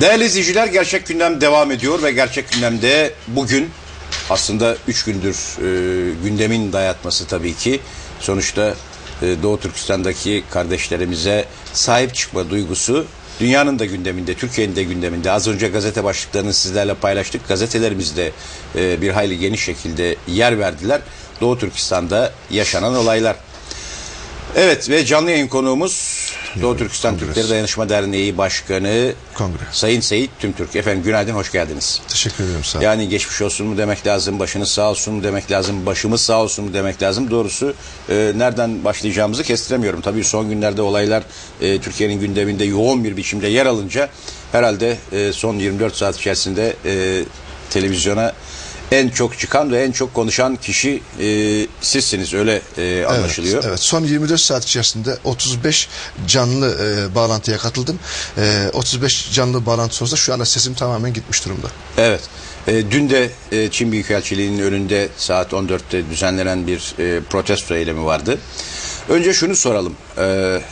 Değerli izleyiciler, Gerçek Gündem devam ediyor ve Gerçek Gündem'de bugün aslında 3 gündür gündemin dayatması tabii ki. Sonuçta Doğu Türkistan'daki kardeşlerimize sahip çıkma duygusu dünyanın da gündeminde, Türkiye'nin de gündeminde. Az önce gazete başlıklarını sizlerle paylaştık. Gazetelerimizde bir hayli geniş şekilde yer verdiler. Doğu Türkistan'da yaşanan olaylar. Evet ve canlı yayın konuğumuz Doğu Türkistan Türkleri Dayanışma Derneği Başkanı Sayın Seyit Tümtürk. Efendim günaydın, hoş geldiniz. Teşekkür ederim, sağ olun. Yani geçmiş olsun mu demek lazım, başınız sağ olsun mu demek lazım, başımız sağ olsun mu demek lazım. Doğrusu nereden başlayacağımızı kestiremiyorum. Tabii son günlerde olaylar Türkiye'nin gündeminde yoğun bir biçimde yer alınca herhalde son 24 saat içerisinde televizyona en çok çıkan ve en çok konuşan kişi sizsiniz, öyle anlaşılıyor. Evet, son 24 saat içerisinde 35 canlı bağlantıya katıldım. 35 canlı bağlantı sonrasında şu anda sesim tamamen gitmiş durumda. Evet. Dün de Çin Büyükelçiliği'nin önünde saat 14'te düzenlenen bir protesto eylemi vardı. Önce şunu soralım.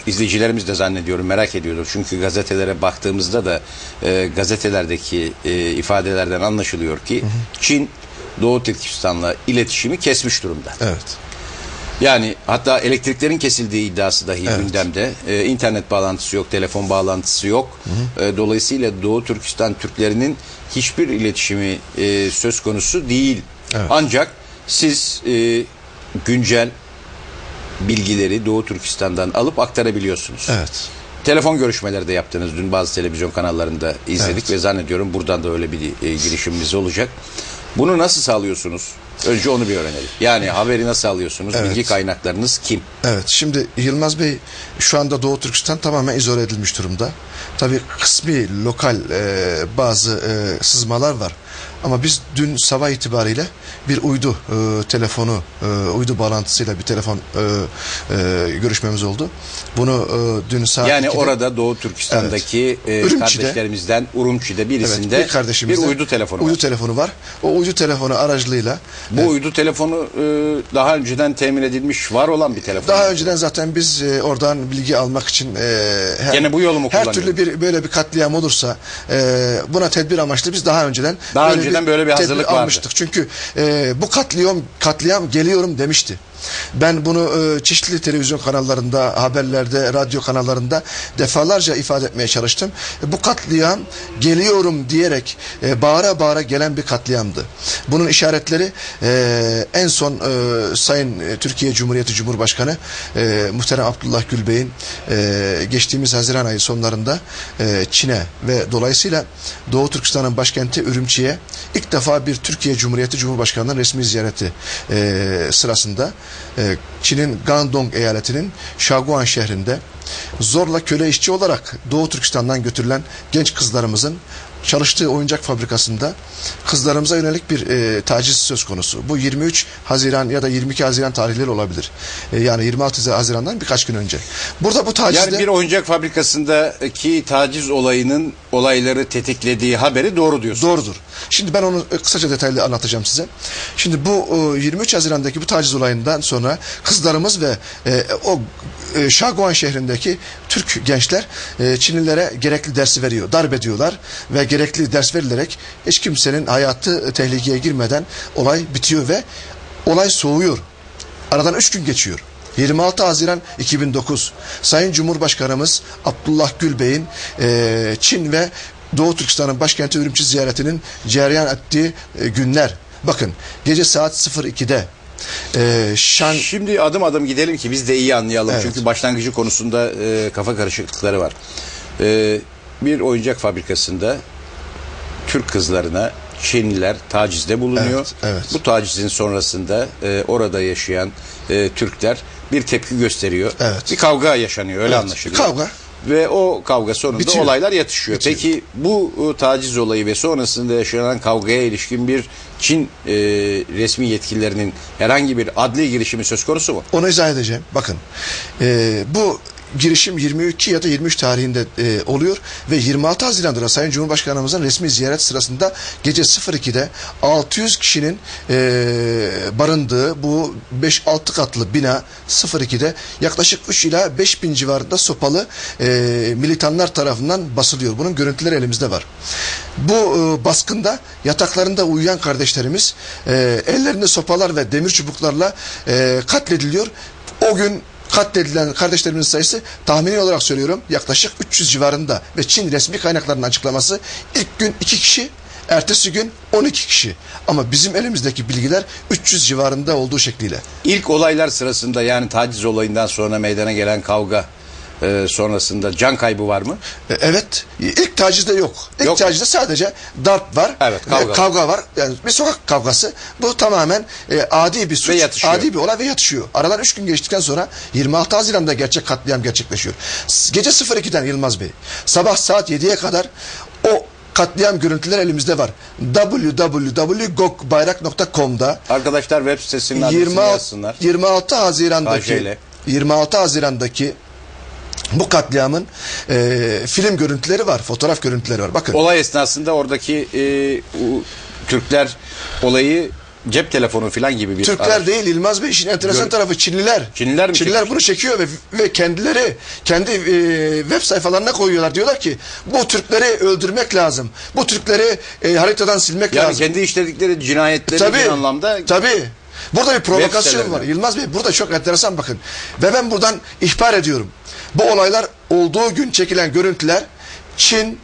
İzleyicilerimiz de zannediyorum merak ediyordur. Çünkü gazetelere baktığımızda da gazetelerdeki ifadelerden anlaşılıyor ki Çin Doğu Türkistan'la iletişimi kesmiş durumda. Evet. Yani hatta elektriklerin kesildiği iddiası dahi gündemde. İnternet bağlantısı yok, telefon bağlantısı yok. Dolayısıyla Doğu Türkistan Türklerinin hiçbir iletişimi söz konusu değil. Evet. Ancak siz güncel bilgileri Doğu Türkistan'dan alıp aktarabiliyorsunuz. Evet. Telefon görüşmeleri de yaptınız. Dün bazı televizyon kanallarında izledik ve zannediyorum buradan da öyle bir girişimimiz olacak. Bunu nasıl sağlıyorsunuz? Önce onu bir öğrenelim. Yani haberi nasıl alıyorsunuz? Evet. Bilgi kaynaklarınız kim? Evet. Şimdi Yılmaz Bey, şu anda Doğu Türkistan tamamen izole edilmiş durumda. Tabii kısmi lokal bazı sızmalar var. Ama biz dün sabah itibariyle bir uydu telefonu, uydu bağlantısıyla bir telefon görüşmemiz oldu. Bunu dün saat yani 2'de, orada Doğu Türkistan'daki kardeşlerimizden Urumçi'de birisinde bir uydu telefonu var. Uydu telefonu var. O uydu telefonu aracılığıyla bu uydu telefonu daha önceden temin edilmiş, var olan bir telefon. Daha önceden zaten biz oradan bilgi almak için gene bu yolu mu her türlü böyle bir katliam olursa buna tedbir amaçlı biz daha önceden böyle bir hazırlık almıştık. Çünkü bu katliam geliyorum demişti. Ben bunu çeşitli televizyon kanallarında, haberlerde, radyo kanallarında defalarca ifade etmeye çalıştım. Bu katliam geliyorum diyerek bağıra bağıra gelen bir katliamdı. Bunun işaretleri en son Sayın Türkiye Cumhuriyeti Cumhurbaşkanı muhterem Abdullah Gül Bey'in geçtiğimiz Haziran ayı sonlarında Çin'e ve dolayısıyla Doğu Türkistan'ın başkenti Ürümçi'ye ilk defa bir Türkiye Cumhuriyeti Cumhurbaşkanı'nın resmi ziyareti sırasında Çin'in Guangdong eyaletinin Shaoguan şehrinde zorla köle işçi olarak Doğu Türkistan'dan götürülen genç kızlarımızın çalıştığı oyuncak fabrikasında kızlarımıza yönelik bir taciz söz konusu. Bu 23 Haziran ya da 22 Haziran tarihleri olabilir. Yani 26 Haziran'dan birkaç gün önce. Burada bu tacizde... Yani bir oyuncak fabrikasındaki taciz olayları tetiklediği haberi doğru diyorsunuz. Doğrudur. Şimdi ben onu kısaca detaylı anlatacağım size. Şimdi bu 23 Haziran'daki bu taciz olayından sonra kızlarımız ve o Shaoguan şehrindeki Türk gençler Çinlilere gerekli dersi veriyor. Darp ediyorlar ve gerekli ders verilerek hiç kimsenin hayatı tehlikeye girmeden olay bitiyor ve olay soğuyor. Aradan 3 gün geçiyor. 26 Haziran 2009 Sayın Cumhurbaşkanımız Abdullah Gül Bey'in Çin ve Doğu Türkistan'ın başkenti Ürümçi ziyaretinin cereyan ettiği günler. Bakın gece saat 02'de Şimdi adım adım gidelim ki biz de iyi anlayalım. Evet. Çünkü başlangıcı konusunda kafa karışıklıkları var. Bir oyuncak fabrikasında Türk kızlarına Çinliler tacizde bulunuyor. Evet, evet. Bu tacizin sonrasında orada yaşayan Türkler bir tepki gösteriyor. Evet. Bir kavga yaşanıyor, öyle anlaşılıyor. Kavga. Ve o kavga sonunda bitiyor. Olaylar yatışıyor. Bitiyor. Peki bu taciz olayı ve sonrasında yaşanan kavgaya ilişkin bir Çin resmi yetkililerinin herhangi bir adli girişimi söz konusu mu? Onu izah edeceğim. Bakın bu girişim 22 ya da 23 tarihinde oluyor ve 26 Haziran'da da Sayın Cumhurbaşkanımızın resmi ziyaret sırasında gece 02'de 600 kişinin barındığı bu 5-6 katlı bina 02'de yaklaşık 3 ila 5 bin civarında sopalı militanlar tarafından basılıyor. Bunun görüntüleri elimizde var. Bu baskında yataklarında uyuyan kardeşlerimiz ellerinde sopalar ve demir çubuklarla katlediliyor. O gün katledilen kardeşlerimizin sayısı tahmini olarak söylüyorum yaklaşık 300 civarında ve Çin resmi kaynaklarının açıklaması ilk gün 2 kişi, ertesi gün 12 kişi. Ama bizim elimizdeki bilgiler 300 civarında olduğu şekliyle. İlk olaylar sırasında, yani taciz olayından sonra meydana gelen kavga sonrasında can kaybı var mı? Evet. İlk tacizde yok. İlk tacizde sadece darp var. Evet, kavga var. Yani bir sokak kavgası. Bu tamamen adi bir suç, adi bir olay ve yatışıyor. Aradan 3 gün geçtikten sonra 26 Haziran'da gerçek katliam gerçekleşiyor. Gece 02'den Yılmaz Bey, sabah saat 7'ye kadar o katliam görüntüler elimizde var. www.gokbayrak.com'da Arkadaşlar web sitesinin adresini yazsınlar. 26 Haziran'daki bu katliamın film görüntüleri var, fotoğraf görüntüleri var. Bakın. Olay esnasında oradaki Türkler olayı cep telefonu falan gibi bir Türkler değil Yılmaz Bey, işin enteresan tarafı Çinliler. Çinliler mi? Çinliler bunu çekiyor ve kendileri kendi web sayfalarına koyuyorlar. Diyorlar ki bu Türkleri öldürmek lazım. Bu Türkleri haritadan silmek lazım. Yani kendi işledikleri cinayetleri bir anlamda. Tabii. Burada bir provokasyon var. Yılmaz Bey, burada çok enteresan bakın. Ve ben buradan ihbar ediyorum. Bu olaylar olduğu gün çekilen görüntüler Çin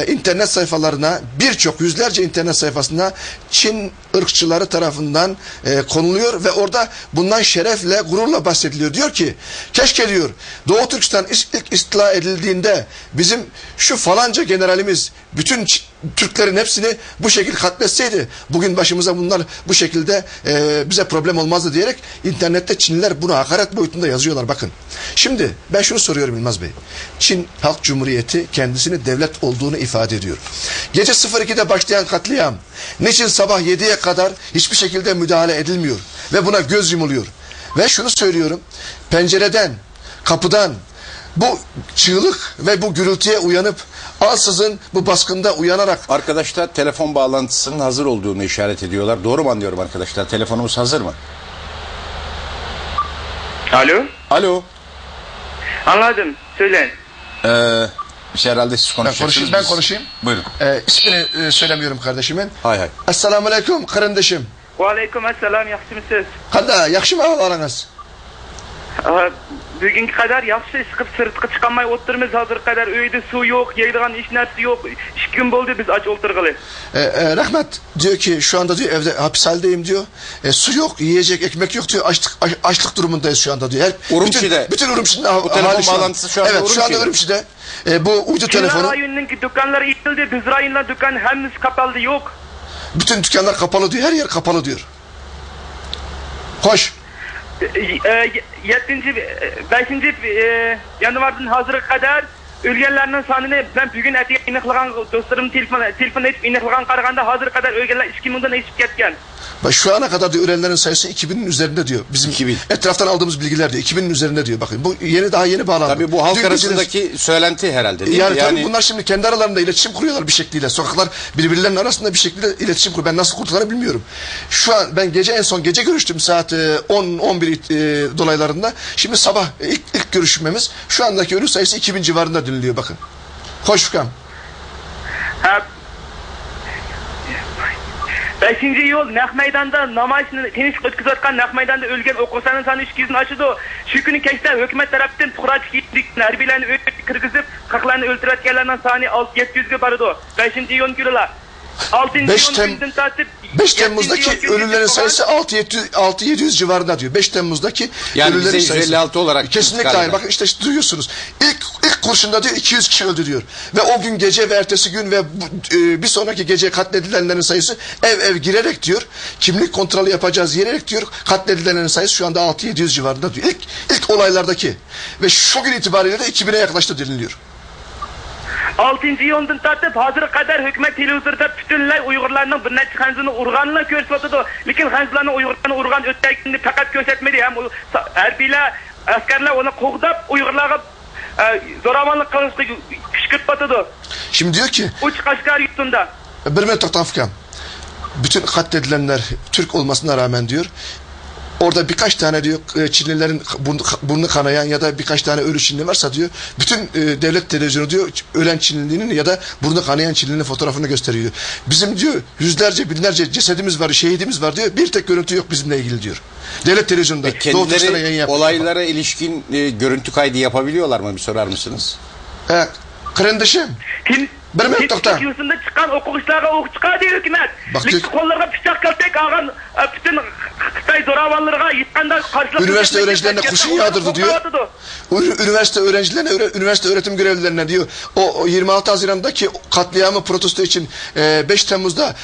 internet sayfalarına, birçok yüzlerce internet sayfasına Çin ırkçıları tarafından konuluyor ve orada bundan şerefle, gururla bahsediliyor. Diyor ki, keşke diyor Doğu Türkistan ilk istila edildiğinde bizim şu falanca generalimiz bütün Türklerin hepsini bu şekilde katletseydi bugün başımıza bunlar bu şekilde bize problem olmazdı diyerek internette Çinliler bunu hakaret boyutunda yazıyorlar. Bakın. Şimdi ben şunu soruyorum Yılmaz Bey. Çin Halk Cumhuriyeti kendisini devlet olduğunu ifade ediyor. Gece 02'de başlayan katliam niçin sabah 7'ye kadar hiçbir şekilde müdahale edilmiyor ve buna göz yumuluyor. Ve şunu söylüyorum. Pencereden, kapıdan bu çığlık ve bu gürültüye uyanıp ansızın bu baskında uyanarak... Arkadaşlar telefon bağlantısının hazır olduğunu işaret ediyorlar. Doğru mu anlıyorum arkadaşlar? Telefonumuz hazır mı? Alo? Alo. Anladım. Söyleyin. Herhalde siz konuşacaksınız. Ben konuşayım. Buyurun. İsmini söylemiyorum kardeşimin. Hay hay. Esselamu Aleyküm kardeşim. Ve aleyküm esselam, yaxshimisiz? Qanday, yaxshimi ahvolingiz? Bugunga qadar yaxshi, chiqib sirtqa chiqolmay o'tirmiz. Hozir qadar uyda suv yo'q, yeydigan hech narsa yo'q. 2 gün bo'ldi biz aç o'tirg'ili. Rahmet diyor ki şu anda diyor evde hapishanedeyim diyor. Su yok, yiyecek, ekmek yok diyor. Açlık durumundayız şu anda diyor. Urumçi'de. Bütün Urumçi'nin bu telefon bağlantısı şu anda evet, şu anda Urumçi'de. Bu uydu telefonu. Rayonunun dükkanları yıkıldı. Biz rayonlar dükkan hepsi kapalı yok. Bütün dükkanlar kapalı diyor. Her yer kapalı diyor. Hoş. 5. yanvardan hazıra kadar ölgenlerinin sanını ben bugün etiye iniqlagan dostlarım telefon edip iniqlagan qaraganda hazır kadar ölgenler 2000'den eşip ketken. Şu ana kadar diyor ölenlerin sayısı 2000'in üzerinde diyor. Bizim 2000. Etraftan aldığımız bilgiler diyor. 2000'in üzerinde diyor. Bakın bu daha yeni bağlandı. Tabii bu halk arasındaki söylenti herhalde değil yani mi? Tabii bunlar şimdi kendi aralarında iletişim kuruyorlar bir şekilde. Sokaklar birbirlerinin arasında bir şekilde iletişim kuruyor. Ben nasıl kurtulacağını bilmiyorum. Şu an ben en son gece görüştüm saat 10-11 dolaylarında. Şimdi sabah ilk görüşmemiz şu andaki ölü sayısı 2000 civarında dinliyor bakın. Hoş Furkan. 5. yol Naq Meydan'da namayışını teniş ötküzatkan Naq Meydan'da ölgen okusanın sanı 200'ün aşıdı. Şu günün keşte hükümet tarafından Tuğraçık yetdik nerbilerini kırgızıp kaklarını öldüretkenlerden sani 600-700'e barıdı. 5. yol gülüler. 5 Temmuz'daki ölülerin sayısı 6-700 civarında diyor. 5 Temmuz'daki yani ölülerin sayısı. 156 olarak. Kesinlikle hayır. Bakın işte duyuyorsunuz. İlk kurşunda diyor 200 kişi öldü diyor. Ve o gün gece ve ertesi gün ve bir sonraki gece katledilenlerin sayısı ev girerek diyor. Kimlik kontrolü yapacağız diyerek diyor. Katledilenlerin sayısı şu anda 6-700 civarında diyor. İlk olaylardaki. Ve şu gün itibariyle de 2000'e yaklaştı deniliyor. 6. yıldan tartıp hazır kadar hükümet televizorda bütünlay Uygurlarning bir necha hanzini urganini ko'rsatdi. Lekin hanzlarning Uygurlarni urgan o'tganini faqat ko'rsatmadi. Ham harbiylar askerler onu kovdap Uygurlarga zoravanlık kılıştı, kışkırtmatıdı. Şimdi diyor ki Uç Kaşgar yurtunda. bir metroktan Furkan. Bütün katledilenler Türk olmasına rağmen diyor. Orada birkaç tane diyor Çinlilerin burnu kanayan ya da birkaç tane ölü Çinli varsa diyor bütün devlet televizyonu diyor ölen Çinlinin ya da burnu kanayan Çinlinin fotoğrafını gösteriyor. Bizim diyor yüzlerce binlerce cesedimiz var, şehidimiz var diyor. Bir tek görüntü yok bizimle ilgili diyor. Devlet televizyonunda. Kendileri olaylara ilişkin görüntü kaydı yapabiliyorlar mı bir sorar mısınız? Kardeşim. Bir metroktan. Yurtunda çıkan okuyuşlarga ok çıkar diyor hükümet. Lik kollarga bıçak kaltek ağan bütün Xitay zoravanlarga yıtkanda karşılık. Üniversite öğrencilerine kurşun yağdırdı diyor. Üniversite öğrencilerine, üniversite öğretim görevlilerine diyor. O 26 Haziran'daki katliamı protesto için 5 Temmuz'da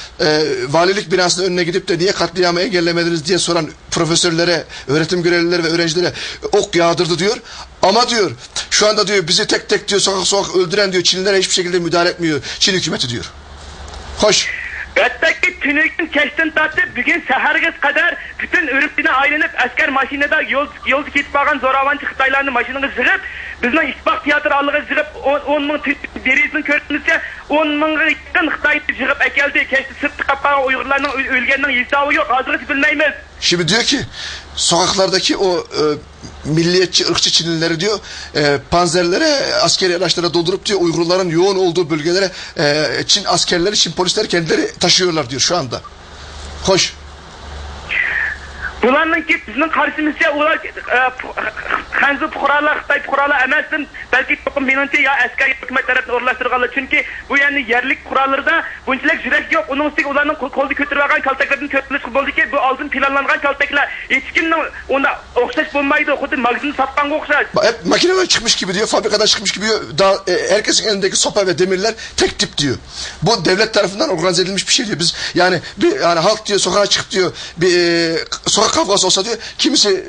valilik binasının önüne gidip de niye katliamı engellemediniz diye soran profesörlere, öğretim görevlilere ve öğrencilere ok yağdırdı diyor. Ama diyor şu anda diyor bizi tek tek diyor sokak öldüren diyor Çinlilere hiçbir şekilde müdahale etmiyor. Çin hükümeti diyor. Hoş. Ötteki tünükün keştin tatlı bugün sehergez kadar bütün ürüktüğüne aylanıp asker maşinede yol gitmağın zoravancı Xitaylarını maşinini zırıp bizden ispak tiyatro allığı zırıp 10 ming derizini körünüzse 10 ming'e yakın Xitay'ı zırıp ekeldi. Keşti sırtı kapağı Uygurlarının ölgeninin hesabı yok. Hazırı bilmeyiz. Şimdi diyor ki sokaklardaki o milliyetçi, ırkçı Çinlileri diyor panzerlere, askeri araçlara doldurup diyor Uygurların yoğun olduğu bölgelere Çin askerleri, Çin polisleri kendileri taşıyorlar diyor şu anda. Hoş. Bularning ki bizning qarshimizga ular Xanzu fuqarolar, Xitoy fuqarolar emassin, balki to'qim minutda ya askar hukumat tarafından o'rlashtirganlar. Chunki bu yani yerlik qurollarda bunchalik yurak yo'q. Uning ustiga ularning qo'lda ko'tarib olgan kaltaklardan ko'tilish bo'ldiki, bu oldin planlangan kaltaklar. Hech kimning unda o'xshash bo'lmaydi, xuddi magazin satqanga o'xshash. Hep makineden çıkmış gibi diyor, fabrikadan çıkmış gibi diyor. Daha, herkesin elindeki sopa ve demirler tek tip diyor. Bu devlet tarafından organize edilmiş bir şey diyor. Biz yani halk diyor sokağa çıkıp diyor bir sokak kavgası olsa diyor kimisi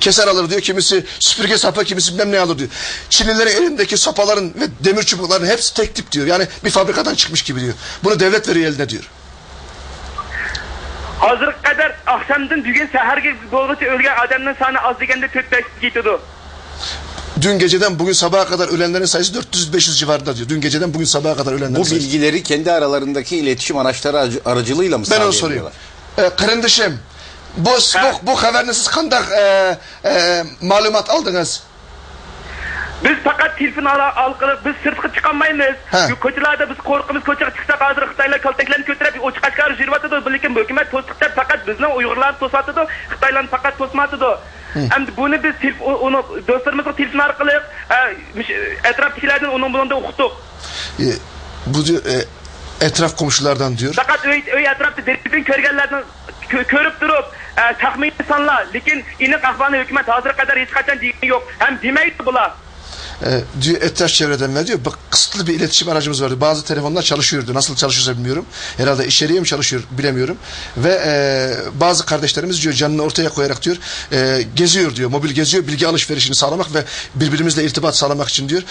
keser alır diyor, kimisi süpürge sapı, kimisi bilmem ne alır diyor. Çinlilerin elindeki sopaların ve demir çubukların hepsi tek tip diyor. Yani bir fabrikadan çıkmış gibi diyor. Bunu devlet veriyor eline diyor. Hazır kadar akşamdan bugün seherge doğrusu ölgen adamın sani az degende 4-5 gidiyordu. Dün geceden bugün sabaha kadar ölenlerin sayısı 400-500 civarında diyor. Dün geceden bugün sabaha kadar ölenlerin sayısı. Bu bilgileri kendi aralarındaki iletişim araçları aracılığıyla mı ben onu sağlayabiliyorlar? sorayım. Kardeşim bu haberini siz kandak malumat aldınız. Biz fakat telefon alqılıp biz sırtqa çıkamayız. Koçlarda biz korkumuz koçaga çıksak hazır Xitaylar kaltaklarını götürüp o çıkışlar jirvatıdı. Lekin hükümet tostukta fakat bizning Uygurlar tosatıdı. Xitaylarni fakat tosmatıdı. Hem bunu biz onu dostlarımızga telefon arqılı etrafdakilardan onun bulanda uqtuk. Bu diyor etraf komşulardan diyor. Fakat öy etrafta derin körgenlerden körüp durup tahmin insanlar. Lekin inik ahvanı hükümet hazır kadar hiç kaçan diyeni yok. Hem demeydi bular. Diyor etraf çevreden ver diyor. Bak kısıtlı bir iletişim aracımız vardı. Bazı telefonlar çalışıyordu. Nasıl çalışıyorsa bilmiyorum. Herhalde içeriye mi çalışıyor bilemiyorum. Ve bazı kardeşlerimiz diyor canını ortaya koyarak diyor geziyor diyor. Mobil geziyor. Bilgi alışverişini sağlamak ve birbirimizle irtibat sağlamak için diyor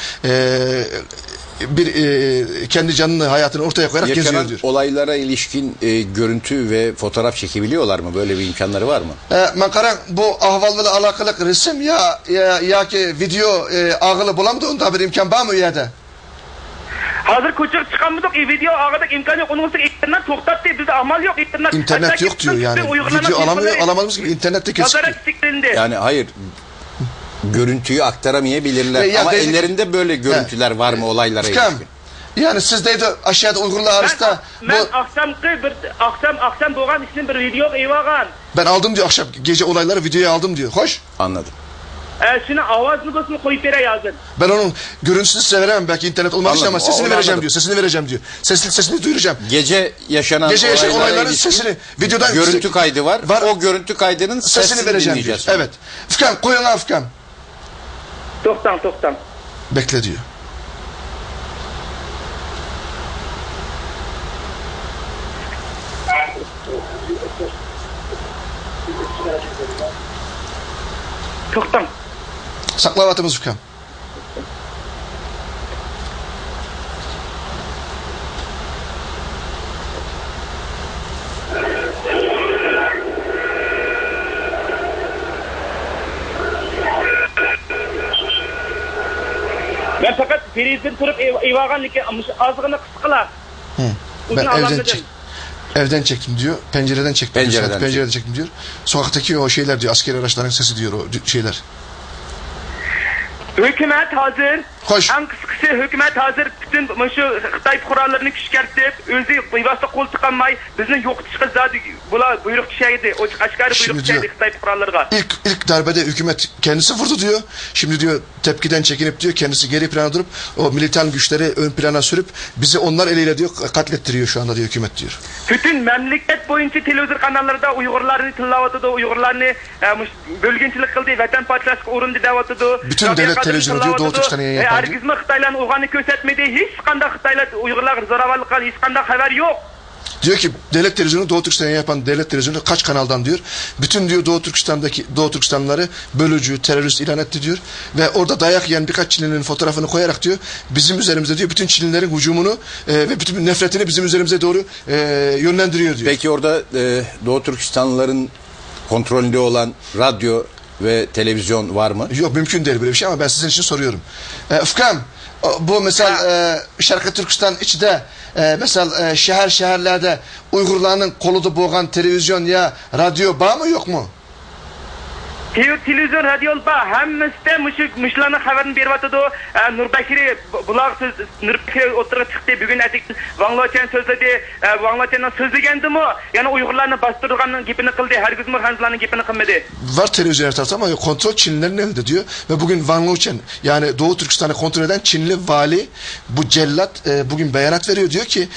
kendi canını hayatını ortaya koyarak geziyor diyor. Olaylara ilişkin görüntü ve fotoğraf çekebiliyorlar mı? Böyle bir imkanları var mı? Mankaran bu ahvallarla alakalı resim ya ki video ağılı bulamadı onda bir imkan var mı ya da? Hazır koçuk çıkamıyorduk, video ağırdık imkan yok. Onun üstüne internet toktat diye bizde amal yok. İnternet yok diyor yani. Video alamadığımız gibi internette kesik. Yani hayır. Görüntüyü aktaramayabilirler. Ama ellerinde böyle görüntüler var mı olaylara ilişkin? Yani sizdeydi aşağıda Uygurlar arasında. Ben akşam doğan için bir video eyvagan. Ben aldım diyor akşam gece olayları videoya aldım diyor. Hoş. Anladım. Şunu avazını basını koyup yere yazın. Ben onun görüntüsünü size veremem belki internet olmadığı için ama sesini vereceğim diyor. Sesini vereceğim diyor. Sesini duyuracağım. Gece yaşanan olayların sesini videodan görüntü kaydı var. O görüntü kaydının sesini vereceğim diyor. Evet. Furkan koyun ha Furkan. Toktan. Bekle diyor. Toktan. Saklavatımız Furkan. Feriz'den turup evaganlık azgını kısıkla. Ben evden çektim diyor. Pencereden çektim. Pencereden çektim diyor. Sokaktaki o şeyler diyor. Askeri araçların sesi diyor o şeyler. Hükümet hazır. Hoş. En kıskısı hükümet hazır. Bütün şu Xitay kurallarını küçkertip özü bıyvasta kol tıkanmay bizning yo'qotishga zadi bular buyruq tushaydi. O aşkarı buyruq tushaydi Xitay kurallarına. İlk darbede hükümet kendisi vurdu diyor. Şimdi diyor tepkiden çekinip diyor kendisi geri plana durup o militan güçleri ön plana sürüp bizi onlar eliyle diyor katlettiriyor şu anda diyor hükümet diyor. Bütün memleket boyunca televizyon kanallarında Uygurlarını tillavatıdı, Uygurlarını bölgünçilik kıldı, vatan parçası uğrundu devatıdı. Bütün devlet televizyonu diyor Doğu Türkistan'a yayın yapan diyor. Herkes mi Xitaylar'ın Uygur'unu kösetmedi, hiç kanda Xitaylar Uygurlar zoravallıktan hiç kanda haber yok. Diyor ki devlet televizyonu Doğu Türkistan'a yapan devlet televizyonu kaç kanaldan diyor. Bütün diyor Doğu Türkistanlıları bölücü, terörist ilan etti diyor. Ve orada dayak yiyen birkaç Çinli'nin fotoğrafını koyarak diyor bizim üzerimizde diyor bütün Çinlilerin hücumunu ve bütün nefretini bizim üzerimize doğru yönlendiriyor diyor. Peki orada Doğu Türkistanlıların kontrolünde olan radyo ve televizyon var mı? Yok mümkün değil böyle bir şey ama ben sizin için soruyorum. Ufkam bu mesela Şarkı Türkistan içinde mesela şehirlerde Uygurların koluda boğan televizyon ya radyo var mı yok mu? Televizyon, radyo var. Hemmizde mışlarının haberini berbatıdı. Nurbekir'i Nurbekir oturup çıktı. Bugün etik Van Lochen sözledi. Van Lochen'den sözlegendi mi? Yani Uygurlarını bastırganın gipini kıldı. Herkes mi Hanzlarının gipini kılmadı? Var televizyon her tarafta ama kontrol Çinlilerin elinde diyor. Ve bugün Van Lochen yani Doğu Türkistan'ı kontrol eden Çinli vali bu cellat bugün beyanat veriyor. Diyor ki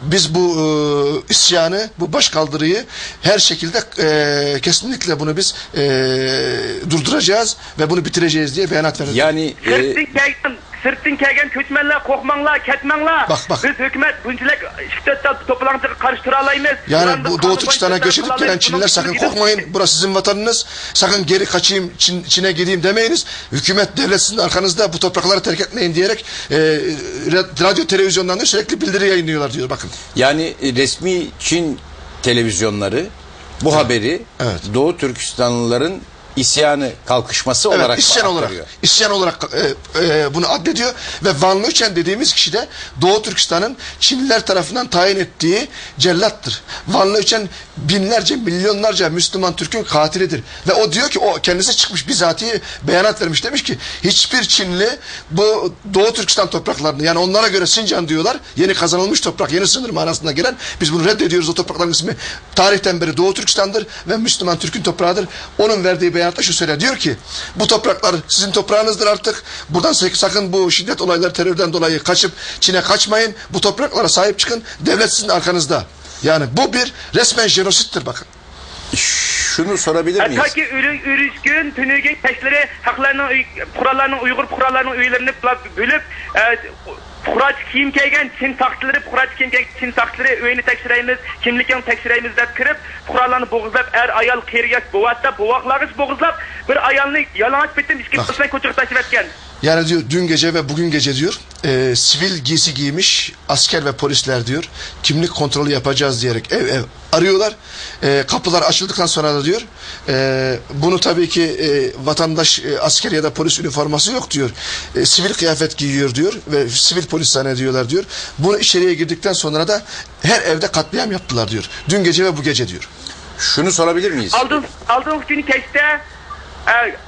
biz bu isyanı, bu başkaldırıyı her şekilde kesinlikle bunu biz durduracağız ve bunu bitireceğiz diye beyanat verdi. Yani sırtın kelgen köçmenler, korkmanlar, ketmenler. Bak. Biz hükümet bunçilek şiddetle toplantıya karşı duralayımız. Yani bu Doğu Türkistan'a göç edip gelen Çinliler sakın korkmayın. Burası sizin vatanınız. Sakın geri kaçayım, Çin'e gideyim demeyiniz. Hükümet devlet sizin arkanızda bu toprakları terk etmeyin diyerek radyo televizyondan da sürekli bildiri yayınlıyorlar diyor bakın. Yani resmi Çin televizyonları bu haberi Doğu Türkistanlıların isyanı kalkışması olarak isyan olarak bunu addediyor ve Van Lochen dediğimiz kişi de Doğu Türkistan'ın Çinliler tarafından tayin ettiği cellattır. Van Lochen binlerce, milyonlarca Müslüman Türk'ün katilidir. Ve o diyor ki o kendisi çıkmış bizatihi beyanat vermiş demiş ki hiçbir Çinli bu Doğu Türkistan topraklarını yani onlara göre Sincan diyorlar yeni kazanılmış toprak, yeni sınır manasına gelen biz bunu reddediyoruz. O toprakların ismi tarihten beri Doğu Türkistan'dır ve Müslüman Türk'ün toprağıdır. Onun verdiği beyatta şu söylüyor. Diyor ki bu topraklar sizin toprağınızdır artık. Buradan sakın bu şiddet olayları terörden dolayı kaçıp Çin'e kaçmayın. Bu topraklara sahip çıkın. Devlet sizin arkanızda. Yani bu bir resmen jenosittir bakın. Şunu sorabilir miyiz? Ta ki ürüşkün, tünügün peşleri kurallarının, Uygur kurallarının üyelerini bölüp Kuraç kim keygen Çin taktları, Kuraç kim keygen Çin taktları öyünü tekşireyimiz, kimlikini tekşireyimiz dep kirip, kurallarını boğuzlap, ayal keriyaş boğatta, boğaklağız boğuzlap, bir ayalını yalanaç bittim, işki kısmen koçuk taşıp etken. Yani diyor dün gece ve bugün gece diyor sivil giysi giymiş asker ve polisler diyor kimlik kontrolü yapacağız diyerek ev arıyorlar. Kapılar açıldıktan sonra da diyor bunu tabii ki vatandaş asker ya da polis üniforması yok diyor. Sivil kıyafet giyiyor diyor ve sivil polis zannediyorlar diyor. Bunu içeriye girdikten sonra da her evde katliam yaptılar diyor. Dün gece ve bu gece diyor. Şunu sorabilir miyiz? Aldığımız günü keşte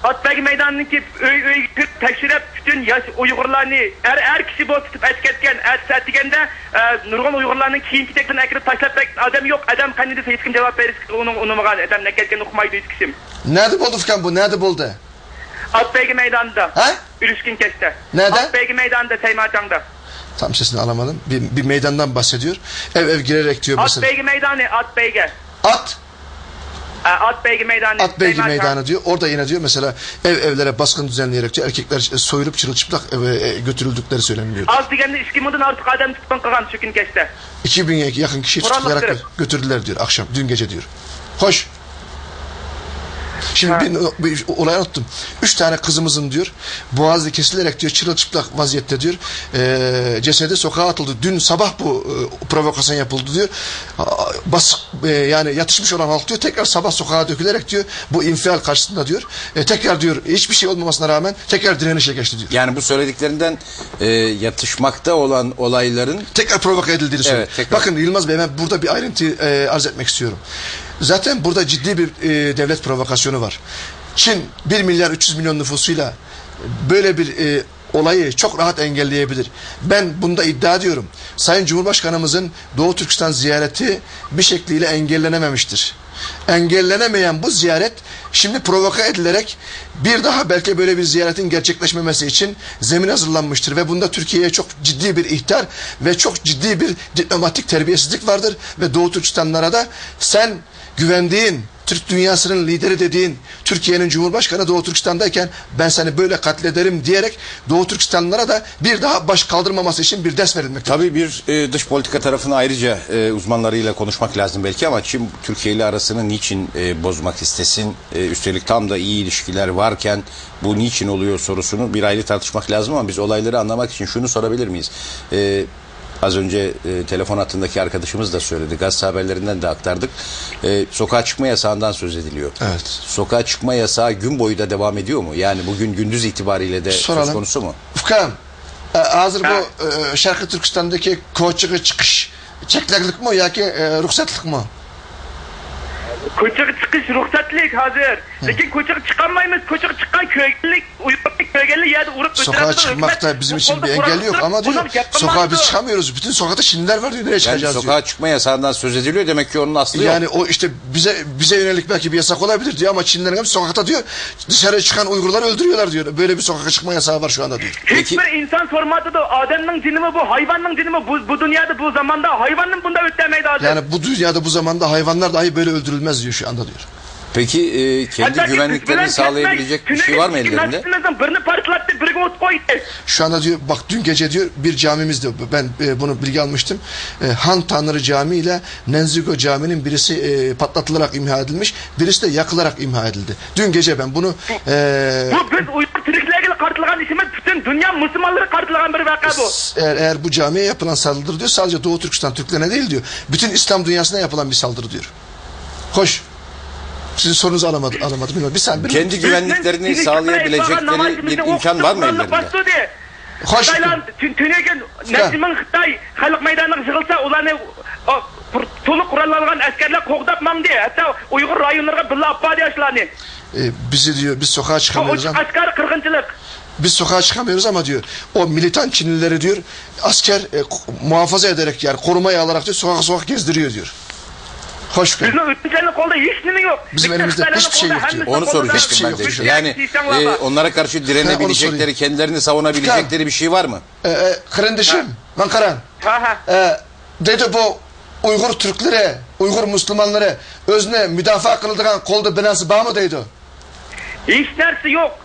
Atbegi meydanındaki tekşirip bütün yaş Uygurlarını her kişi bu tutup etiketken etiketten nurgun Uygurlarının kiyim kiteklerini ekirip taşlap adam yok adam kendisi hiç kim cevap verir onu adam ne gelken okumaydı hiç kişim. Nerede buldu Furkan bu? Nerede buldu? Atbegi meydanında. Ha? Ürüşkün keşte. Nerede? Atbegi meydanında Seymacan'da. Tam sesini alamadım. Bir meydandan bahsediyor. Ev girerek diyor mesela. Atbegi meydanı Atbegi. Atbegi meydanı. Atbegi meydanı diyor. Orada yine diyor mesela evlere baskın düzenleyerek diyor erkekler soyulup çırılçıplak götürüldükleri söyleniyor. Az digende işkimudun artık adam tutman kalan çökün keşte. 2000'ye yakın kişi tutuklayarak götürdüler diyor akşam dün gece diyor. Hoş. Şimdi bir olay unuttum. 3 tane kızımızın diyor boğazı kesilerek diyor çırılçıplak vaziyette diyor cesedi sokağa atıldı. Dün sabah bu provokasyon yapıldı diyor. Yani yatışmış olan halk diyor tekrar sabah sokağa dökülerek diyor bu infial karşısında diyor tekrar diyor hiçbir şey olmamasına rağmen tekrar direnişe geçti diyor. Yani bu söylediklerinden yatışmakta olan olayların tekrar provoke edildiğini söylüyor. Evet, tekrar. Bakın Yılmaz Bey ben burada bir ayrıntı arz etmek istiyorum. Zaten burada ciddi bir devlet provokasyonu var. Çin 1 milyar 300 milyon nüfusuyla böyle bir olayı çok rahat engelleyebilir. Ben bunda iddia ediyorum. Sayın Cumhurbaşkanımızın Doğu Türkistan ziyareti bir şekliyle engellenememiştir. Engellenemeyen bu ziyaret şimdi provoke edilerek bir daha belki böyle bir ziyaretin gerçekleşmemesi için zemin hazırlanmıştır ve bunda Türkiye'ye çok ciddi bir ihtar ve çok ciddi bir diplomatik terbiyesizlik vardır ve Doğu Türkistanlara da sen güvendiğin Türk dünyasının lideri dediğin Türkiye'nin Cumhurbaşkanı Doğu Türkistan'dayken ben seni böyle katlederim diyerek Doğu Türkistanlılara da bir daha baş kaldırmaması için bir ders verilmektedir. tabii bir dış politika tarafını ayrıca uzmanlarıyla konuşmak lazım belki ama Çin Türkiye ile arasını niçin bozmak istesin? Üstelik tam da iyi ilişkiler varken bu niçin oluyor sorusunu bir ayrı tartışmak lazım ama biz olayları anlamak için şunu sorabilir miyiz? Az önce telefon hattındaki arkadaşımız da söyledi. Gazete haberlerinden de aktardık. Sokağa çıkma yasağından söz ediliyor. Evet. Sokağa çıkma yasağı gün boyu da devam ediyor mu? Yani bugün gündüz itibariyle de söz konusu mu? Ufkam, hazır bu Şarkı Türkistan'daki koçuğu çıkış çeklerlik mi ya ki ruhsatlık mı? Koçuk çıkış ruhsatlık hazır. Lakin koçuk çıkamayız. Koçuk çıkan köygelik, uyurluk köygelik ya da uğrup sokağa çıkmakta bizim için bir engel yok ama diyor sokağa biz çıkamıyoruz. Bütün sokakta Çinliler var diyor. Nereye çıkacağız yani sokağa çıkma yasağından söz ediliyor demek ki onun aslı yok. Yani o işte bize yönelik belki bir yasak olabilir diyor ama Çinlilerin hepsi sokakta diyor dışarı çıkan Uygurları öldürüyorlar diyor. Böyle bir sokağa çıkma yasağı var şu anda diyor. Hiçbir insan sormadı da Adem'in cini mi bu, hayvanın cini mi bu dünyada bu zamanda hayvanın bunda ötlemeydi hazır. Yani bu dünyada bu zamanda hayvanlar dahi böyle öldürülmez diyor şu anda diyor. Peki kendi güvenliklerini sağlayabilecek bir şey var mı ellerinde? Birini partlattı, birini ot koydu. Şu anda diyor bak dün gece diyor bir camimizde ben bunu bilgi almıştım. Han Tanrı Camii ile Nenzigo Camii'nin birisi patlatılarak imha edilmiş. Birisi de yakılarak imha edildi. Dün gece ben bunu bu biz Uygur Türklerle kartlagan işimiz bütün dünya Müslümanları kartlagan bir vaka bu. Eğer bu camiye yapılan saldırı diyor sadece Doğu Türkistan Türklerine değil diyor. Bütün İslam dünyasına yapılan bir saldırı diyor. Hoş. Sizin sorunuzu alamadım. Bir kendi güvenliklerini sağlayabilecekleri bir imkan var mı ellerinde? Hoş. Tünegen Necmin Xitay Halk Meydanı'na yığılsa ulanı tolu kurallardan askerler koğdapmam diye. Hatta Uygur rayonlarına billa appa diye yaşlanı. Bizi diyor biz sokağa çıkamıyoruz ama. Asker kırgıncılık. Biz sokağa çıkamıyoruz ama diyor o militan Çinlileri diyor asker muhafaza ederek yani korumayı alarak diyor sokak gezdiriyor diyor. Hoş geldin. Bizim ülkenin kolda hiç mi yok? Bizim elimizde hiçbir şey yok diyor. Onu soracaktım ben de. Yani onlara karşı direnebilecekleri, kendilerini savunabilecekleri bir şey var mı? Kardeşim, ben Karan. Dedi bu Uygur Türkleri, Uygur Müslümanları özüne müdafaa kıldığın kolda binası bağ mı deydi? Hiç nersi yok.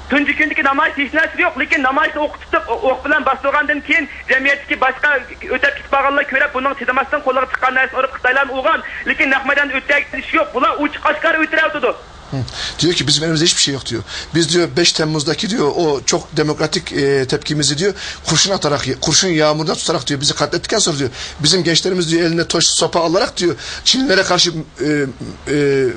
Tuncu gündeki namayış hiç nersi yok. Lakin namayışni okutup ok bilan bastırgandan keyin cemiyetteki başka ötep kitbağanlar körep bunun çıdamasdan kolları çıkan narsa orip Xitaylarni uğgan. Lakin Nahmadan ötep iş yok. Bular uç aşkarı ötürevdi. Diyor ki bizim elimizde hiçbir şey yok diyor. Biz diyor 5 Temmuz'daki diyor o çok demokratik tepkimizi diyor kurşun atarak, kurşun yağmurda tutarak diyor bizi katlettikten sonra diyor bizim gençlerimiz diyor eline taş sopa alarak diyor Çinlilere karşı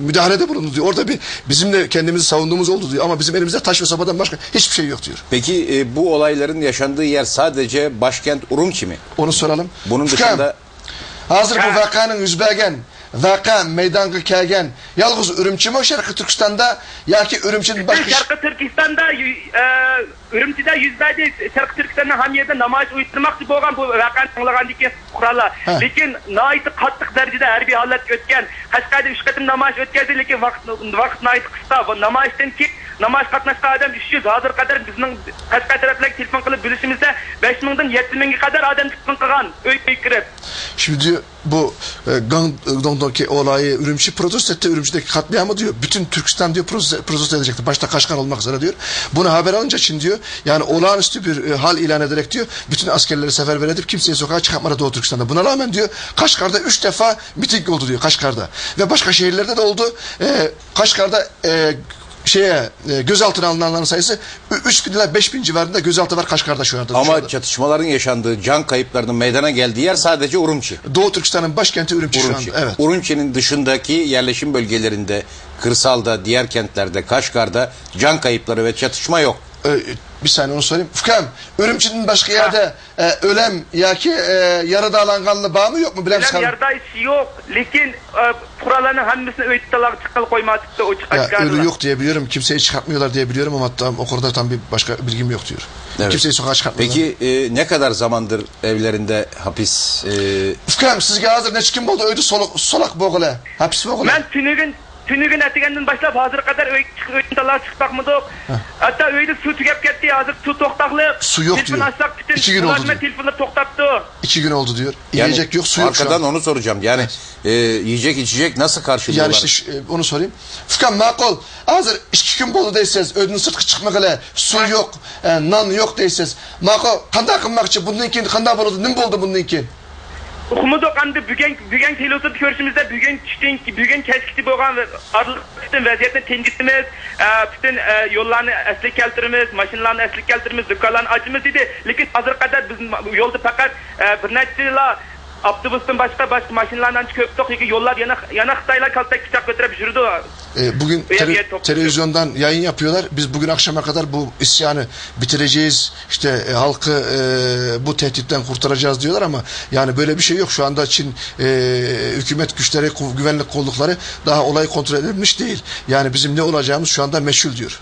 müdahalede bulundu diyor. Orada bizim de kendimizi savunduğumuz oldu diyor ama bizim elimizde taş ve sopadan başka hiçbir şey yok diyor. Peki bu olayların yaşandığı yer sadece başkent Urumçi mi? Onu soralım. Bunun dışında hazır bu vakanın yüzbegen vaka meydanı kelgen yalnız Ürümçi mi Şarkı Türkistan'da ya ki Ürümçi'nin başka Şarkı Türkistan'da Ürümçi'de yüzbeydi Şarkı Türkistan'da ham yerde namayış uyuşturmakçı bolgan bu vakanı anlagandaki kurallar. Lekin naiti qattiq derecede her bir halat ötken. Qashqarda 3 qatim namayış ötkazdi lekin vaqt naiti qisqa. Bu namayishdan keyin namoyish qatnashgan odam 300, hozir qadar bizning Qashqar taraflarga telefon qilib bilishimizda 5000dan 7000ga qadar odam tutqun qilgan, uy kirib. Şimdi diyor bu Gangdong'daki olayı Ürümçi protesto etti. Ürümçi'deki katliamı diyor. Bütün Türkistan diyor protesto edecekti. Başta Kaşgar olmak üzere diyor. Bunu haber alınca Çin diyor. Yani olağanüstü bir hal ilan ederek diyor. Bütün askerleri seferber edip kimseye sokağa çıkartmadı Doğu Türkistan'da. Buna rağmen diyor Kaşgar'da 3 defa miting oldu diyor Kaşgar'da. Ve başka şehirlerde de oldu. Kaşgar'da gözaltına alınanların sayısı 3000 ila 5000 civarında gözaltı var Kaşgar'da şu anda. Ama çatışmaların yaşandığı, can kayıplarının meydana geldiği yer sadece Urumçi. Doğu Türkistan'ın başkenti Ürümçi şu anda. Evet. Urumçi'nin dışındaki yerleşim bölgelerinde, kırsalda, diğer kentlerde, Kaşgar'da can kayıpları ve çatışma yok. Bir saniye onu sorayım. Fukam, Ürümçi'nin başka yerde ölem ya ki yarıda alanganlı bağ mı yok mu? Ölem yarıda işi yok. Lekin kurallarının hamısını öğütteler çıkalı koymadık da o çıkarttılar. Ölü yok diye biliyorum. Kimseyi çıkartmıyorlar diye biliyorum ama tam o konuda tam bir başka bilgim yok diyor. Evet. Kimseyi sokağa çıkartmıyorlar. Peki ne kadar zamandır evlerinde hapis? Fukam, sizge hazır ne çıkım oldu? Öydü solak boğula. Hapis boğula. Ben tünügün etigenden başlap hazır kadar öğütteler çıkmakmıdık. Hatta öyle su tükep gitti. Hazır su toktaqlı. Su yok diyor. 2 gün oldu diyor. Telefonu toktaptı. 2 gün oldu diyor. Yiyecek yok, su yok. Arkadan onu soracağım. Yani yiyecek içecek nasıl karşılıyorlar? Yani işte onu sorayım. Fukam makul. Hazır 2 gün oldu deyseniz ödünün sırtkı çıkmak ile su yok, nan yok deyseniz. Makul. Kanda kılmak için bunun için kanda oldu. Ne oldu bunun için? Umudu kandı bugün televizyon görüşümüzde bugün keskiti boğan bütün vaziyetini tenkitimiz, bütün yollarını eslik keltirimiz, maşinlarını eslik keltirimiz, dükkanlarını açımız dedi. Lekin hazır kadar biz yolda fakat bir neçeyle avtobustan başka maşinlardan çıkıp yollar yana Xitaylar kaltak kitap götürüp yürüdü. Bugün televizyondan yayın yapıyorlar. Biz bugün akşama kadar bu isyanı bitireceğiz. İşte halkı bu tehditten kurtaracağız diyorlar ama yani böyle bir şey yok. Şu anda Çin hükümet güçleri, güvenlik kollukları daha olayı kontrol edilmiş değil. Yani bizim ne olacağımız şu anda meçhul diyor.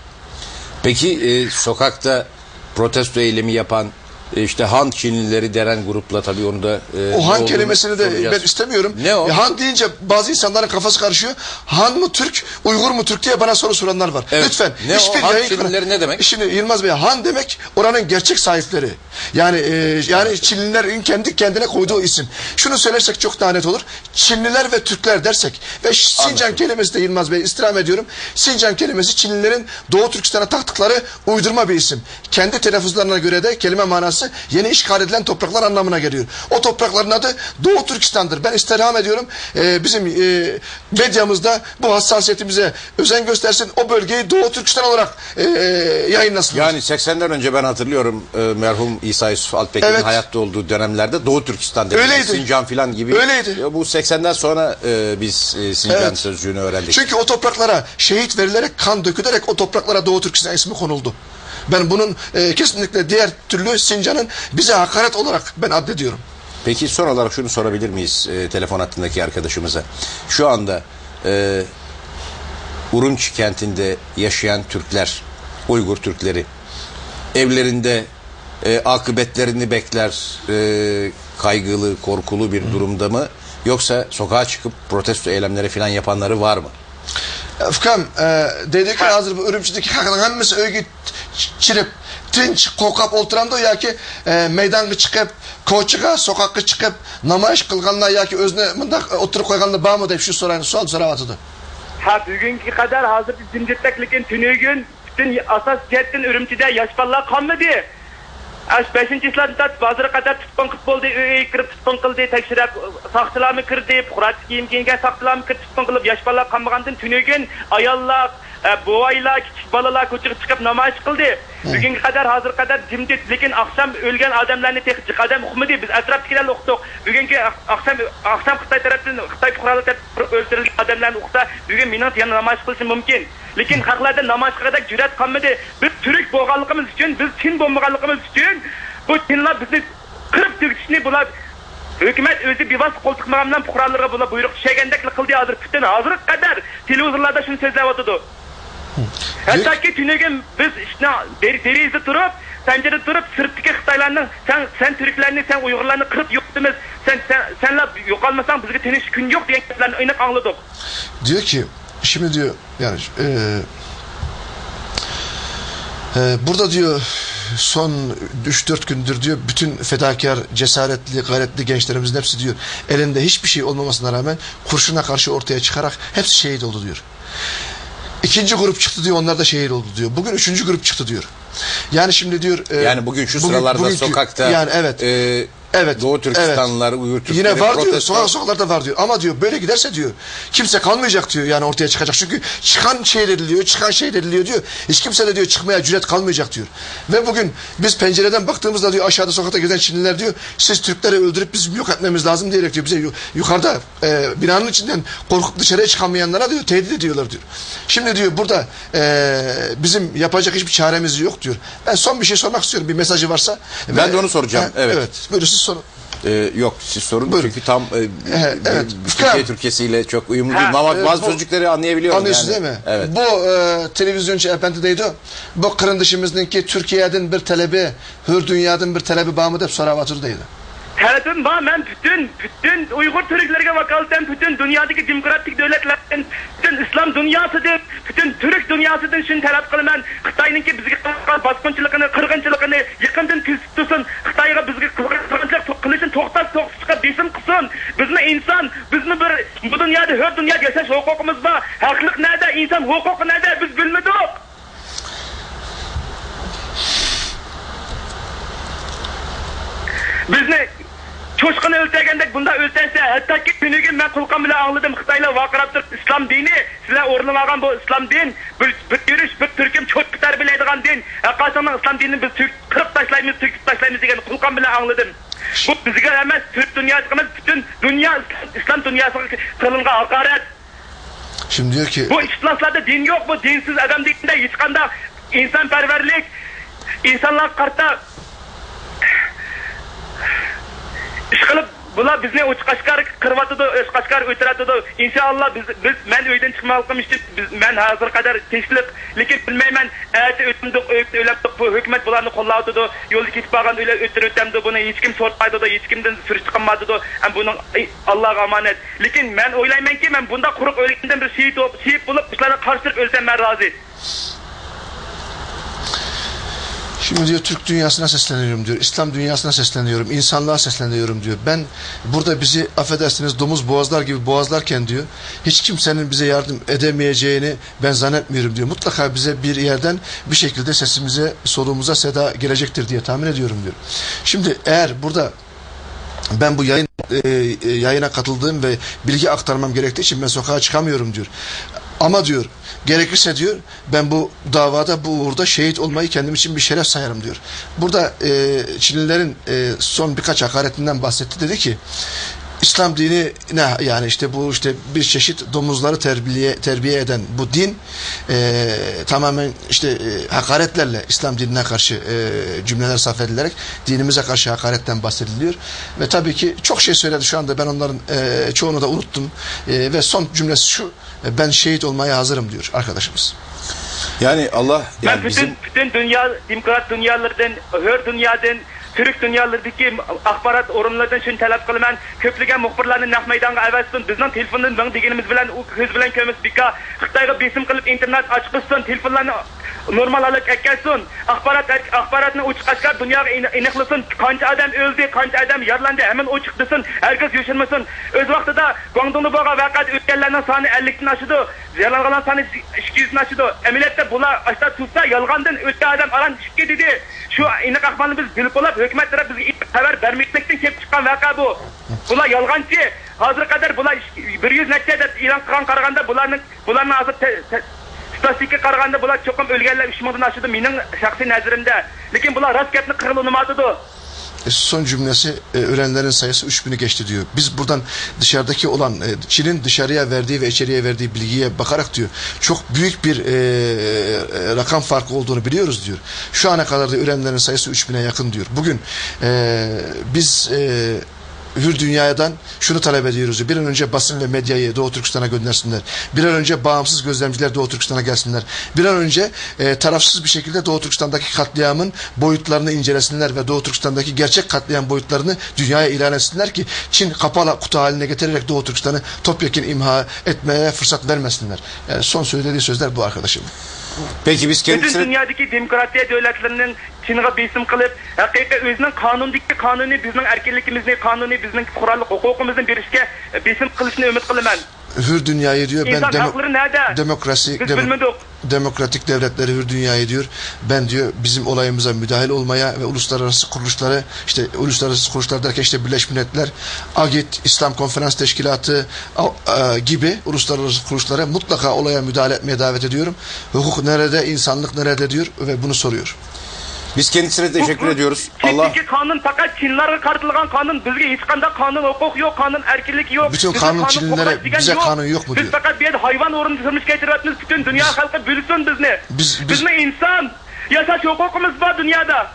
Peki sokakta protesto eylemi yapan İşte Han Çinlileri denen grupla tabii onu da o Han kelimesini de soracağız. Ben istemiyorum. Ne o? Han deyince bazı insanların kafası karışıyor. Han mı Türk, Uygur mu Türk diye bana soru soranlar var. Evet. Lütfen. Ne o? Han Çinlileri ne demek? Şimdi Yılmaz Bey, Han demek oranın gerçek sahipleri. Yani Çinlilerin kendi kendine koyduğu isim. Şunu söylersek çok daha net olur. Çinliler ve Türkler dersek ve Sincan kelimesi de Yılmaz Bey istirham ediyorum. Sincan kelimesi Çinlilerin Doğu Türkistan'a taktıkları uydurma bir isim. Kendi telaffuzlarına göre de kelime manası yeni işgal edilen topraklar anlamına geliyor. O toprakların adı Doğu Türkistan'dır. Ben istirham ediyorum. Bizim medyamızda bu hassasiyetimize özen göstersin. O bölgeyi Doğu Türkistan olarak yayınlasın. Yani 80'den önce ben hatırlıyorum merhum İsa Yusuf Alptekin'in hayatta olduğu dönemlerde Doğu Türkistan dedi. Öyleydi. Sincan filan gibi. Öyleydi. Bu 80'den sonra biz Sincan sözcüğünü öğrendik. Çünkü o topraklara şehit verilerek, kan dökülerek o topraklara Doğu Türkistan ismi konuldu. Ben bunun kesinlikle diğer türlü Sincan'ın bize hakaret olarak ben addediyorum. Peki son olarak şunu sorabilir miyiz telefon hattındaki arkadaşımıza? Şu anda Urumçi kentinde yaşayan Türkler, Uygur Türkleri evlerinde akıbetlerini bekler kaygılı, korkulu bir durumda mı? Yoksa sokağa çıkıp protesto eylemleri falan yapanları var mı? Fukam, dedik ki hazır bu Ürümçi'deki hemmesi öygü çirip tinç kokap olturamdı ya ki meydanı çıkıp koçuğa sokakka çıkıp namayış kılganlar ya ki özüne mındak oturup koyganlar bağ mı deyip şu sual soravatıdı. Ha bugünkü kadar hazır zincirteklikin tünügün bütün asas cihetten Ürümçi'de yaş ballar kalmadı. 5. islatında bazı kadar tutqun qilib bo'ldi, uyga kirib tutqun qildi, tekshirib saqchilarni kirdi, fuqarat kiyim kiyingan saqchilarni kirib tutqun qilib yosh bolalar qolmagandan tunigan ayollar, buvaylar, kichik bolalar ko'chaga chiqib namoyish qildi. Bugunga qadar hozir qadar jimjit, lekin oqshom o'lgan odamlarni texnik qadam o'qmadi. Biz atrofdagilarni o'qitdik. Bugungi oqshom Xitoy tarafdan Xitoy fuqarolar o'ldirilgan odamlarni o'qisa, bugun minut yana namoyish qilishi mumkin. Lekin xalqlarda namoyish qilganda jur'at qolmadi. Biz turk bo'lganligimiz uchun, biz Çin bo'lmaganligimiz uchun bu Çinlar bizni qirib to'kishni bular hukumat o'zi bevosita qo'ltiqmagan fuqarolarga bular buyruq tushagandek qildi hozir butun hozir qadar televizorlarda shuni so'zlayotdi. Hattoki tunagan biz ishni derizda turib, panjarada turib sirtdagi Xitoylarning sen turklarni, sen Uyg'urlarni qirib yo'qdimiz. Senlar yo'qolmasang bizga tinch kun yo'q degan gaplarni aniq angladik. Diyor ki şimdi diyor yani Burada diyor son 3-4 gündür diyor bütün fedakar, cesaretli, gayretli gençlerimizin hepsi diyor elinde hiçbir şey olmamasına rağmen kurşuna karşı ortaya çıkarak hepsi şehit oldu diyor. İkinci grup çıktı diyor, onlar da şehit oldu diyor. Bugün üçüncü grup çıktı diyor. Yani şimdi diyor... yani bugün şu sıralarda sokakta... Yani evet. Evet. Doğu Türkistanlılar, Uygur Türkleri yine var diyor. protesto... Sokaklarda var diyor. Ama diyor böyle giderse diyor kimse kalmayacak diyor, yani ortaya çıkacak. Çünkü çıkan şehit ediliyor, çıkan şehit ediliyor diyor. Hiç kimse de diyor çıkmaya cüret kalmayacak diyor. Ve bugün biz pencereden baktığımızda diyor aşağıda sokakta gezen Çinliler diyor siz Türkleri öldürüp bizim yok etmemiz lazım diyerek diyor bize yukarıda binanın içinden korkup dışarıya çıkamayanlara diyor tehdit ediyorlar diyor. Şimdi diyor burada bizim yapacak hiçbir çaremiz yok diyor. Ben son bir şey sormak istiyorum, bir mesajı varsa. Ben de onu soracağım. Evet. Buyurun siz sorun. Yok siz sorun. Buyurun. Çünkü tam evet. Türkiye Türkçesiyle çok uyumlu değil ama bazı sözcükleri anlayabiliyorum. Anlıyorsunuz yani. değil mi? Evet. Bu televizyoncu efendideydi. Bu kırındışımızdaki Türkiye'den bir talebi, hür dünyadan bir talebi bağımı deyip soravatırdaydı. Televizyonda ben bütün Uygur Türklerine vakalten bütün dünyadaki demokratik devletlerden bütün İslam dünyasıdır, bütün Türk dünyasıdır şunu talep kılman. Xitayning ki bizga baskınçılığını, kırgınçılığını yıkındın tutsun. Xitayga bizga kırgınçılık kılışın to'xtatib besim qilsin. Bizni inson, bizni bir bu dünyada hür dünyada yashash huquqimiz var. Haqliq nerede, inson huquqi nerede biz bilmadik. Bizni çoşqini o'ltirgandek bunda o'ltirsa, hattoki tuniga men qulqam bilan angladim, Xitoylar vaqirab turib islom dini, sizlar o'rnamagan bu islom din, bir yurish, bir turkum cho'tki tarbiyalaydigan din, qachon islom dinini biz qirib tashlaymiz, to'kib tashlaymiz degan qulqam bilan angladim. Bu bizga emas, Türk dünyasına emas, bütün dünya İslam dünyasına kılıngan hakaret. Şimdi diyor ki bu ihtilaflarda din yok, bu dinsiz adam dininde hiç kanda insanperverlik, insanlar karta iş kılıp bular bizni Uçqashqar qirvatıdı, Uçqashqar o'tiratıdı. İnşallah biz men uydan chiqmoqim için men hozir qadar tinchlik, lekin bilmayman, o'ylab bu hukumat bularni qo'llaydi, yo'lda ketib qolgan o'ylab o'tirib buni hech kim so'raydi, hech kimdan surish chiqmadi, buning Allohga omonat. Lekin men o'ylaymanki, men bunda quruq o'lgandan bir shehid bo'lib, bizlarga qarshi o'lsam men rozi. Şimdi diyor Türk dünyasına sesleniyorum diyor, İslam dünyasına sesleniyorum, insanlığa sesleniyorum diyor. Ben burada bizi affedersiniz domuz boğazlar gibi boğazlarken diyor, hiç kimsenin bize yardım edemeyeceğini ben zannetmiyorum diyor. Mutlaka bize bir yerden bir şekilde sesimize, soluğumuza seda gelecektir diye tahmin ediyorum diyor. Şimdi eğer burada ben bu yayına katıldığım ve bilgi aktarmam gerektiği için ben sokağa çıkamıyorum diyor. Ama diyor gerekirse diyor ben bu davada bu uğurda şehit olmayı kendim için bir şeref sayarım diyor. Burada Çinlilerin son birkaç hakaretinden bahsetti, dedi ki İslam dini ne, yani işte bu işte bir çeşit domuzları terbiye eden bu din tamamen işte hakaretlerle İslam dinine karşı cümleler sarf edilerek dinimize karşı hakaretten bahsediliyor. Ve tabii ki çok şey söyledi şu anda, ben onların çoğunu da unuttum. Ve son cümlesi şu: ben şehit olmaya hazırım diyor arkadaşımız. Yani Allah yani ben bütün dünya demokrat dünyalardan, hür dünyadan, Türk dünyalardaki axborot o'rinlaridan shuni talab qilaman, ko'plagan muxbirlarni naq maydonga avazsin, bizning telefondan bing deganimiz bilan u ko'z bilan ko'miz bika, Xitoyga besim qilib internet ochqizsin, telefonlarni normal alik etkazsin, axborotni Uçqashqar dunyoga aniqlasin, qancha odam o'ldi, qancha odam yaralandi, hemen ochiq desin, herkes yo'shilmasin. O'z vaqtida Guangdongda bo'lgan voqeada o'tganlarning soni 50 dan oshdi, yaralanganlar soni 200 dan oshdi. Amaliyotda bular ashta tutsa yolg'ondan o'tgan odam aran tushib ketdi. Shu aniq ahvolni biz bilib olib, hukumat taraf bizga xabar bermaslikdan kelib chiqqan voqea bu. Bular yolg'onchi. Hozir qadar bular 100 necha deb e'lon qilgan qaraganda bularning hozir statistika qaraganda bular cho'qim o'lganlar 3000 dan oshdi mening shaxsiy nazarimda. Lekin bular rost gapni qilolmadi. Son cümlesi ölenlerin sayısı 3000'i geçti diyor. Biz buradan dışarıdaki olan Çin'in dışarıya verdiği ve içeriye verdiği bilgiye bakarak diyor çok büyük bir rakam farkı olduğunu biliyoruz diyor. Şu ana kadar da ölenlerin sayısı 3000'e yakın diyor. Bugün biz hür dünyadan şunu talep ediyoruz diyor. Bir an önce basın ve medyayı Doğu Türkistan'a göndersinler. Bir an önce bağımsız gözlemciler Doğu Türkistan'a gelsinler. Bir an önce tarafsız bir şekilde Doğu Türkistan'daki katliamın boyutlarını incelesinler ve Doğu Türkistan'daki gerçek katliam boyutlarını dünyaya ilan etsinler ki Çin kapalı kutu haline getirerek Doğu Türkistan'ı topyekun imha etmeye fırsat vermesinler. Yani son söylediği sözler bu arkadaşım. Peki biz Bütün kendisine... dünyadaki demokratiya devletlerinin Çin'e besim kılıp, hakikaten özünün kanuni bizning erkinlikimizni, kanuni bizning kurallık hukukumuzni berishga besim qilishni umid qilaman. Hür dünyayı diyor. İnsan hakları nerede? Biz bilmedik. Demokratik devletleri hür dünyayı diyor. Ben diyor bizim olayımıza müdahil olmaya ve uluslararası kuruluşları, işte uluslararası kuruluşlar derken işte Birleşmiş Milletler, AGİT, İslam Konferans Teşkilatı gibi uluslararası kuruluşlara mutlaka olaya müdahale etmeye davet ediyorum. Hukuk nerede, insanlık nerede diyor ve bunu soruyor. Biz kendisine teşekkür ediyoruz. Çin'deki kanun fakat Çinlere kartılgan kanun, bizge hiç kanda kanun hukuk yok, kanun erkinlik yok. Bütün kanun Çinlilere, bize kanun yok mu diyor. Biz fakat bir hayvan orunu sürmüş getirdiniz, bütün dünya halkı bilsin bizni. Biz mi insan? Yasaş hukukumuz var dünyada.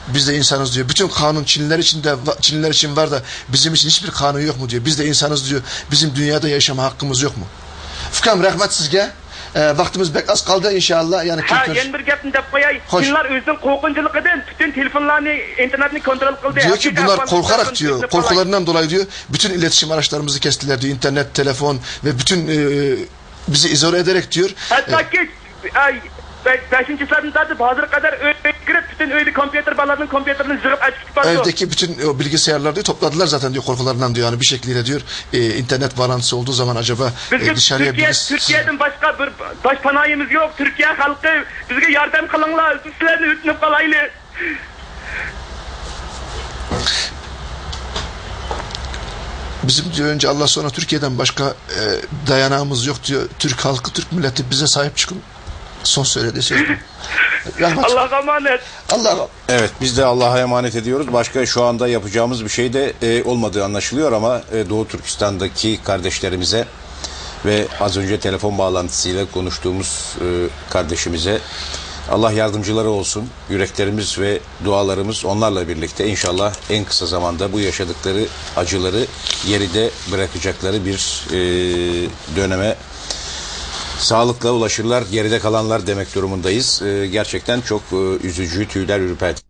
Biz de insanız diyor. Bütün kanun Çinliler için var da bizim için hiçbir kanun yok mu diyor. Biz de insanız diyor. Bizim dünyada yaşama hakkımız yok mu? Fıkam rahmet sizge. Vaktimiz pek az kaldı inşallah. Yani yeni bir gapni dep qo'yay. Çinler özünün qo'rqinchiligidan bütün telefonlarını, internetni kontrol qildi. Diyor ki bunlar korkarak diyor, korkularından dolayı diyor, bütün iletişim araçlarımızı kestiler diyor. İnternet, telefon ve bütün bizi izole ederek diyor. Hatta ki 5. sınıftan tartib hozirga kadar uyga kirib bütün uyda kompüter balalarning kompüterini yig'ib açib tutadi. Evdeki bütün bilgisayarları diyor topladılar zaten diyor korkularından diyor. Yani bir şekilde diyor internet bağlantısı olduğu zaman acaba dışarıya Türkiye'den başka bir başpanayımız yok. Türkiye halkı bizge yardım kılınlar. Sizlerini ütünüp kalaylı. Bizim diyor önce Allah sonra Türkiye'den başka dayanağımız yok diyor. Türk halkı, Türk milleti bize sahip çıkın. Son söylediği söz bu. Allah'a emanet. Evet, biz de Allah'a emanet ediyoruz. Başka şu anda yapacağımız bir şey de olmadığı anlaşılıyor ama Doğu Türkistan'daki kardeşlerimize ve az önce telefon bağlantısıyla konuştuğumuz kardeşimize Allah yardımcıları olsun. Yüreklerimiz ve dualarımız onlarla birlikte inşallah en kısa zamanda bu yaşadıkları acıları geride bırakacakları bir döneme sağlıkla ulaşırlar, geride kalanlar demek durumundayız. Gerçekten çok üzücü, tüyler ürpertici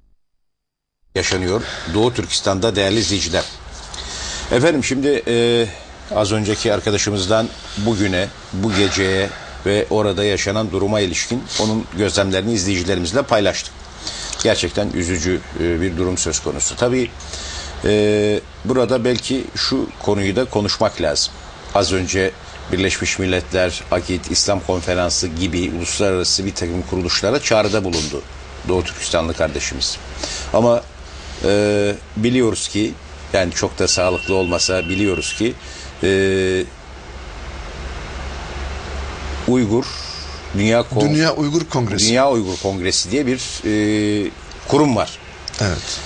yaşanıyor Doğu Türkistan'da değerli izleyiciler. Efendim şimdi az önceki arkadaşımızdan bugüne, bu geceye ve orada yaşanan duruma ilişkin onun gözlemlerini izleyicilerimizle paylaştık. Gerçekten üzücü bir durum söz konusu. Tabii burada belki şu konuyu da konuşmak lazım. Az önce Birleşmiş Milletler, AGİT, İslam Konferansı gibi uluslararası bir takım kuruluşlara çağrıda bulundu Doğu Türkistanlı kardeşimiz. Ama biliyoruz ki, yani çok da sağlıklı olmasa biliyoruz ki Dünya Uygur Kongresi diye bir kurum var. Evet.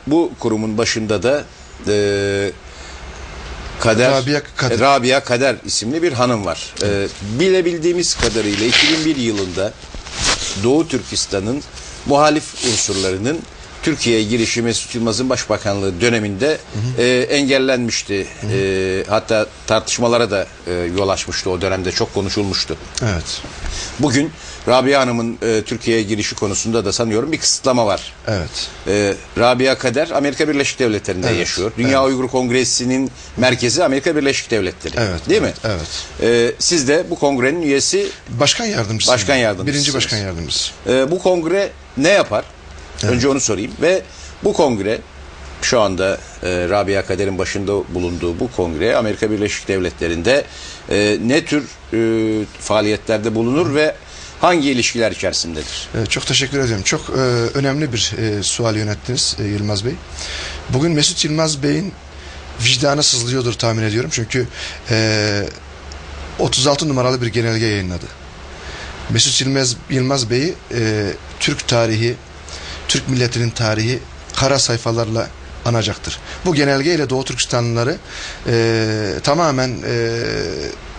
Bu kurumun başında da Rabia Kader isimli bir hanım var. Bilebildiğimiz kadarıyla 2001 yılında Doğu Türkistan'ın muhalif unsurlarının Türkiye'ye girişi Mesut Yılmaz'ın başbakanlığı döneminde engellenmişti. Hatta tartışmalara da yol açmıştı, o dönemde çok konuşulmuştu. Evet. Bugün Rabia Hanım'ın Türkiye'ye girişi konusunda da sanıyorum bir kısıtlama var. Evet. Rabia Kader Amerika Birleşik Devletleri'nde yaşıyor. Dünya Uygur Kongresi'nin merkezi Amerika Birleşik Devletleri. Evet. Değil mi? Evet. Siz de bu kongrenin üyesi. Başkan yardımcısı. Birinci başkan yardımcısı. Bu kongre ne yapar? Evet. Önce onu sorayım. Ve bu kongre şu anda Rabia Kader'in başında bulunduğu bu kongre Amerika Birleşik Devletleri'nde ne tür faaliyetlerde bulunur ve hangi ilişkiler içerisindedir? Çok teşekkür ediyorum. Çok önemli bir sual yönettiniz Yılmaz Bey. Bugün Mesut Yılmaz Bey'in vicdanı sızlıyordur tahmin ediyorum. Çünkü 36 numaralı bir genelge yayınladı. Mesut Yılmaz Bey'i Türk tarihi, Türk milletinin tarihi kara sayfalarla anacaktır. Bu genelgeyle Doğu Türkistanlıları tamamen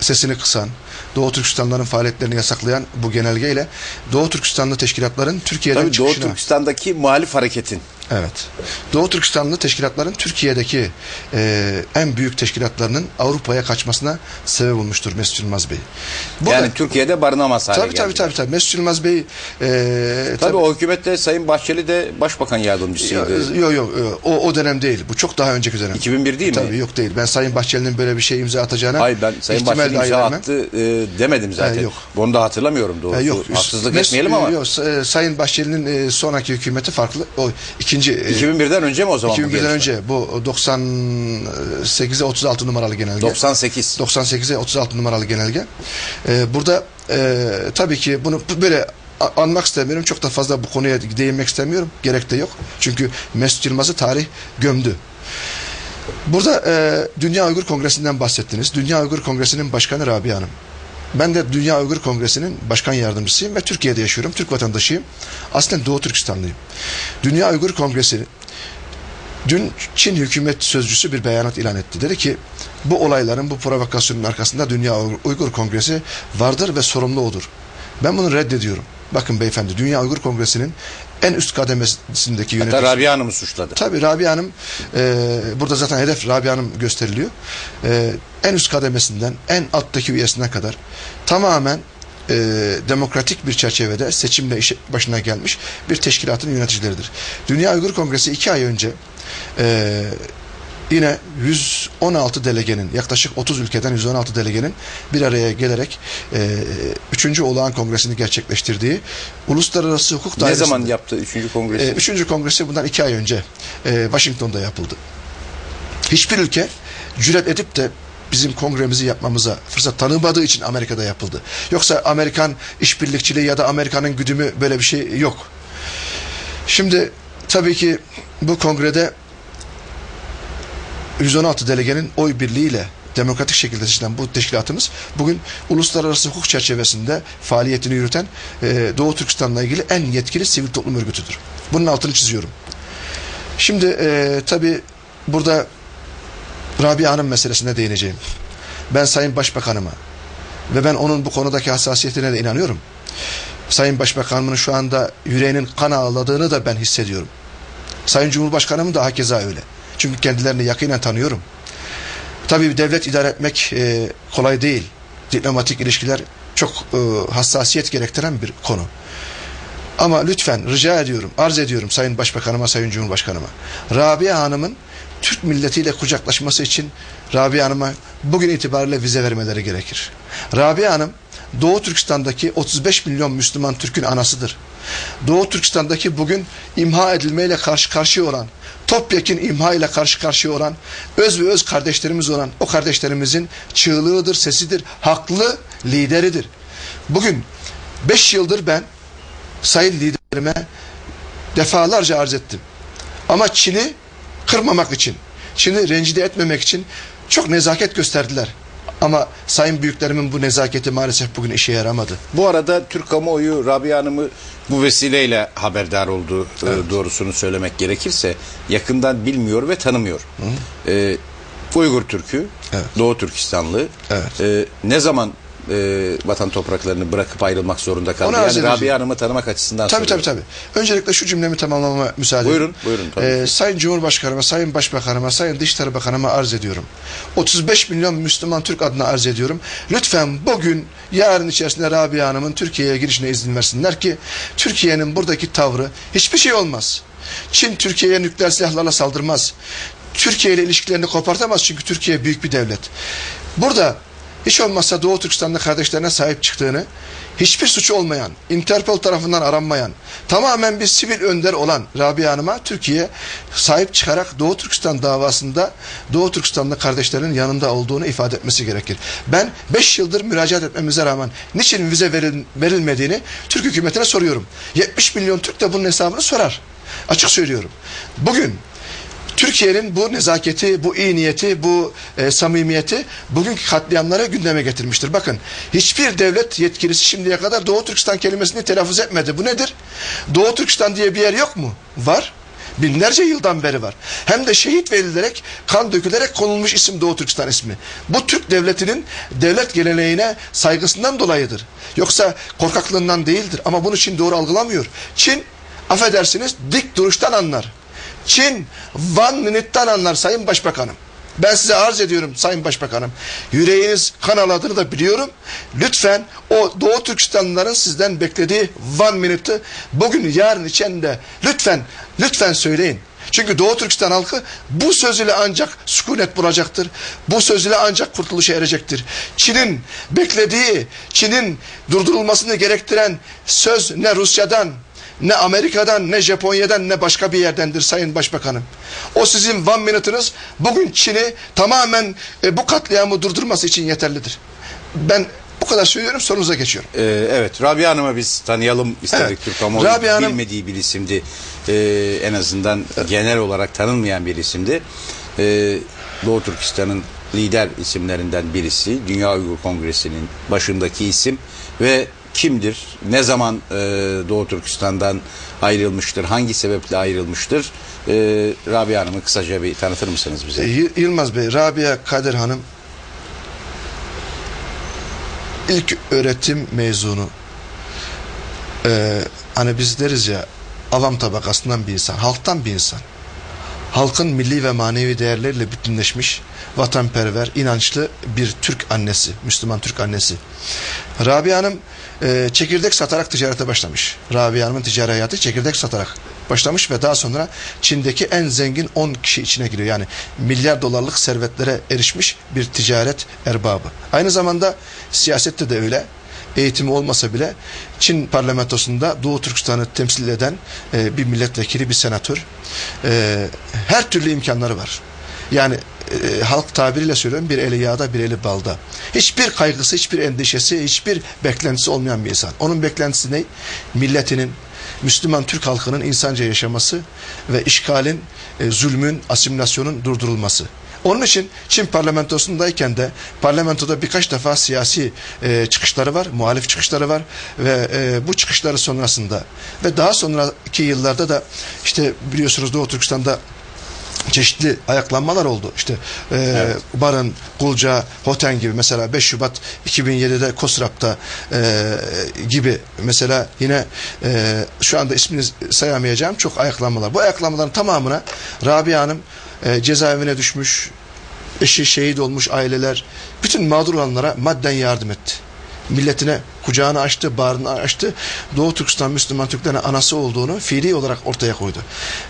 sesini kısan, Doğu Türkistanlıların faaliyetlerini yasaklayan bu genelgeyle Doğu Türkistanlı teşkilatların Türkiye'den tabii çıkışına... Doğu Türkistan'daki muhalif hareketin Evet. Doğu Türkistanlı teşkilatların Türkiye'deki en büyük teşkilatlarının Avrupa'ya kaçmasına sebep olmuştur Mesut Yılmaz Bey. Yani Türkiye'de barınamaz hale tabii, geldi. tabii. Mesut Yılmaz Bey tabii o hükümette Sayın Bahçeli de başbakan yardımcısıydı. Yok. O dönem değil. Bu çok daha önceki dönem. 2001 değil mi? Tabii yok değil. Ben Sayın Bahçeli'nin böyle bir şey imza atacağına hayır, ben Sayın Bahçeli imza attı demedim zaten. Yok. Bunu da hatırlamıyorum doğrusu. Yok. Haksızlık etmeyelim ama. Yok. Sayın Bahçeli'nin sonraki hükümeti farklı. O ikinci 2001'den önce mi o zaman? 2001'den önce. Bu 98'e 36 numaralı genelge. 98'e 36 numaralı genelge. Burada tabii ki bunu böyle anmak istemiyorum. Çok da fazla bu konuya değinmek istemiyorum. Gerek de yok. Çünkü Mesut Yılmaz'ı tarih gömdü. Burada Dünya Uygur Kongresi'nden bahsettiniz. Dünya Uygur Kongresi'nin başkanı Rabia Hanım. Ben de Dünya Uygur Kongresi'nin başkan yardımcısıyım ve Türkiye'de yaşıyorum. Türk vatandaşıyım. Aslen Doğu Türkistanlıyım. Dünya Uygur Kongresi dün Çin hükümet sözcüsü bir beyanat ilan etti. Dedi ki bu olayların, bu provokasyonun arkasında Dünya Uygur Kongresi vardır ve sorumlu odur. Ben bunu reddediyorum. Bakın beyefendi, Dünya Uygur Kongresi'nin en üst kademesindeki yönetici. Hatta Rabia Hanım'ı suçladı. Tabii Rabia Hanım, burada zaten hedef Rabia Hanım gösteriliyor. En üst kademesinden, en alttaki üyesine kadar tamamen demokratik bir çerçevede seçimle iş başına gelmiş bir teşkilatın yöneticileridir. Dünya Uygur Kongresi 2 ay önce yine 116 delegenin, yaklaşık 30 ülkeden 116 delegenin bir araya gelerek 3. Olağan Kongresi'ni gerçekleştirdiği Uluslararası Hukuk Dairesi'nde. Ne zaman yaptı 3. Kongresi? 3. Kongresi bundan 2 ay önce Washington'da yapıldı. Hiçbir ülke cüret edip de bizim kongremizi yapmamıza fırsat tanımadığı için Amerika'da yapıldı. Yoksa Amerikan işbirlikçiliği ya da Amerika'nın güdümü, böyle bir şey yok. Şimdi tabii ki bu kongrede 116 delegenin oy birliğiyle demokratik şekilde seçilen bu teşkilatımız bugün uluslararası hukuk çerçevesinde faaliyetini yürüten Doğu Türkistan'la ilgili en yetkili sivil toplum örgütüdür. Bunun altını çiziyorum. Şimdi tabii burada Rabia Hanım meselesine değineceğim. Ben Sayın Başbakanıma ve ben onun bu konudaki hassasiyetine de inanıyorum. Sayın Başbakanımın şu anda yüreğinin kan ağladığını da ben hissediyorum. Sayın Cumhurbaşkanımın da hakeza öyle. Çünkü kendilerini yakinen tanıyorum. Tabii devlet idare etmek kolay değil. Diplomatik ilişkiler çok hassasiyet gerektiren bir konu. Ama lütfen rica ediyorum, arz ediyorum Sayın Başbakanıma, Sayın Cumhurbaşkanıma. Rabia Hanım'ın Türk milletiyle kucaklaşması için Rabia Hanım'a bugün itibariyle vize vermeleri gerekir. Rabia Hanım Doğu Türkistan'daki 35 milyon Müslüman Türk'ün anasıdır. Doğu Türkistan'daki bugün imha edilmeyle karşı karşıya olan, topyekün imha ile karşı karşıya olan, öz ve öz kardeşlerimiz olan o kardeşlerimizin çığlığıdır, sesidir, haklı lideridir. Bugün 5 yıldır ben sayın liderime defalarca arz ettim. Ama Çin'i kırmamak için, Çin'i rencide etmemek için çok nezaket gösterdiler. Ama sayın büyüklerimin bu nezaketi maalesef bugün işe yaramadı. Bu arada Türk kamuoyu Rabia Hanım'ı bu vesileyle haberdar oldu. Evet. Doğrusunu söylemek gerekirse yakından bilmiyor ve tanımıyor. Uygur Türk'ü, evet. Doğu Türkistanlı. Evet. Ne zaman vatan topraklarını bırakıp ayrılmak zorunda kaldı? Yani Rabia Hanım'ı tanımak açısından soruyorum. Tabii. Öncelikle şu cümlemi tamamlamama müsaade edin. Buyurun. Sayın Cumhurbaşkanıma, Sayın Başbakanıma, Sayın Dışişleri Bakanıma arz ediyorum. 35 milyon Müslüman Türk adına arz ediyorum. Lütfen bugün, yarın içerisinde Rabia Hanım'ın Türkiye'ye girişine izin versinler ki Türkiye'nin buradaki tavrı hiçbir şey olmaz. Çin Türkiye'ye nükleer silahlarla saldırmaz. Türkiye ile ilişkilerini kopartamaz çünkü Türkiye büyük bir devlet. Burada hiç olmazsa Doğu Türkistanlı kardeşlerine sahip çıktığını, hiçbir suçu olmayan, Interpol tarafından aranmayan, tamamen bir sivil önder olan Rabia Hanım'a Türkiye sahip çıkarak Doğu Türkistan davasında Doğu Türkistanlı kardeşlerinin yanında olduğunu ifade etmesi gerekir. Ben 5 yıldır müracaat etmemize rağmen niçin vize verilmediğini Türk hükümetine soruyorum. 70 milyon Türk de bunun hesabını sorar. Açık söylüyorum. Bugün Türkiye'nin bu nezaketi, bu iyi niyeti, bu samimiyeti bugünkü katliamlara gündeme getirmiştir. Bakın, hiçbir devlet yetkilisi şimdiye kadar Doğu Türkistan kelimesini telaffuz etmedi. Bu nedir? Doğu Türkistan diye bir yer yok mu? Var. Binlerce yıldan beri var. Hem de şehit verilerek, kan dökülerek konulmuş isim Doğu Türkistan ismi. Bu Türk devletinin devlet geleneğine saygısından dolayıdır. Yoksa korkaklığından değildir. Ama bunu Çin doğru algılamıyor. Çin, affedersiniz, dik duruştan anlar. Çin one minute'tan anlar Sayın Başbakanım. Ben size arz ediyorum Sayın Başbakanım. Yüreğiniz kan ağladığını da biliyorum. Lütfen o Doğu Türkistanlıların sizden beklediği one minute'ı bugün yarın içinde lütfen söyleyin. Çünkü Doğu Türkistan halkı bu söz ile ancak sükunet bulacaktır. Bu söz ile ancak kurtuluşa erecektir. Çin'in beklediği, Çin'in durdurulmasını gerektiren söz ne Rusya'dan, ne Amerika'dan, ne Japonya'dan, ne başka bir yerdendir Sayın Başbakanım. O sizin one minute'ınız bugün Çin'i tamamen bu katliamı durdurması için yeterlidir. Ben bu kadar söylüyorum, sorunuza geçiyorum. Evet, Rabia Hanım'ı biz tanıyalım istedik. Evet. Türk kamuoyu Rabia Hanım, bilmediği bir isimdi. En azından genel olarak tanınmayan bir isimdi. Doğu Türkistan'ın lider isimlerinden birisi. Dünya Uygur Kongresi'nin başındaki isim ve kimdir? Ne zaman Doğu Türkistan'dan ayrılmıştır? Hangi sebeple ayrılmıştır? Rabia Hanım'ı kısaca bir tanıtır mısınız bize? Yılmaz Bey, Rabia Kadir Hanım ilk öğretim mezunu. Hani biz deriz ya, avam tabakasından bir insan, halktan bir insan. Halkın milli ve manevi değerleriyle bütünleşmiş, vatanperver, inançlı bir Türk annesi, Müslüman Türk annesi. Rabia Hanım çekirdek satarak ticarete başlamış. Rabia Hanım'ın ticari hayatı çekirdek satarak başlamış ve daha sonra Çin'deki en zengin 10 kişi içine giriyor. Yani milyar dolarlık servetlere erişmiş bir ticaret erbabı. Aynı zamanda siyasette de öyle. Eğitimi olmasa bile Çin parlamentosunda Doğu Türkistan'ı temsil eden bir milletvekili, bir senatör. Her türlü imkanları var. Yani halk tabiriyle söylüyorum, bir eli yağda bir eli balda. Hiçbir kaygısı, hiçbir endişesi, hiçbir beklentisi olmayan bir insan. Onun beklentisi ne? Milletinin, Müslüman Türk halkının insanca yaşaması ve işgalin, zulmün, asimilasyonun durdurulması. Onun için Çin parlamentosundayken de parlamentoda birkaç defa siyasi çıkışları var, muhalif çıkışları var ve bu çıkışları sonrasında ve daha sonraki yıllarda da işte biliyorsunuz Doğu Türkistan'da çeşitli ayaklanmalar oldu. İşte evet. Barın, Gulca, Hoten gibi, mesela 5 Şubat 2007'de Kosrap'ta gibi, mesela yine şu anda ismini sayamayacağım çok ayaklanmalar. Bu ayaklanmaların tamamına Rabia Hanım cezaevine düşmüş, eşi şehit olmuş aileler, bütün mağdur olanlara madden yardım etti. Milletine kucağını açtı, bağrını açtı. Doğu Türkistan Müslüman Türklerine anası olduğunu fiili olarak ortaya koydu.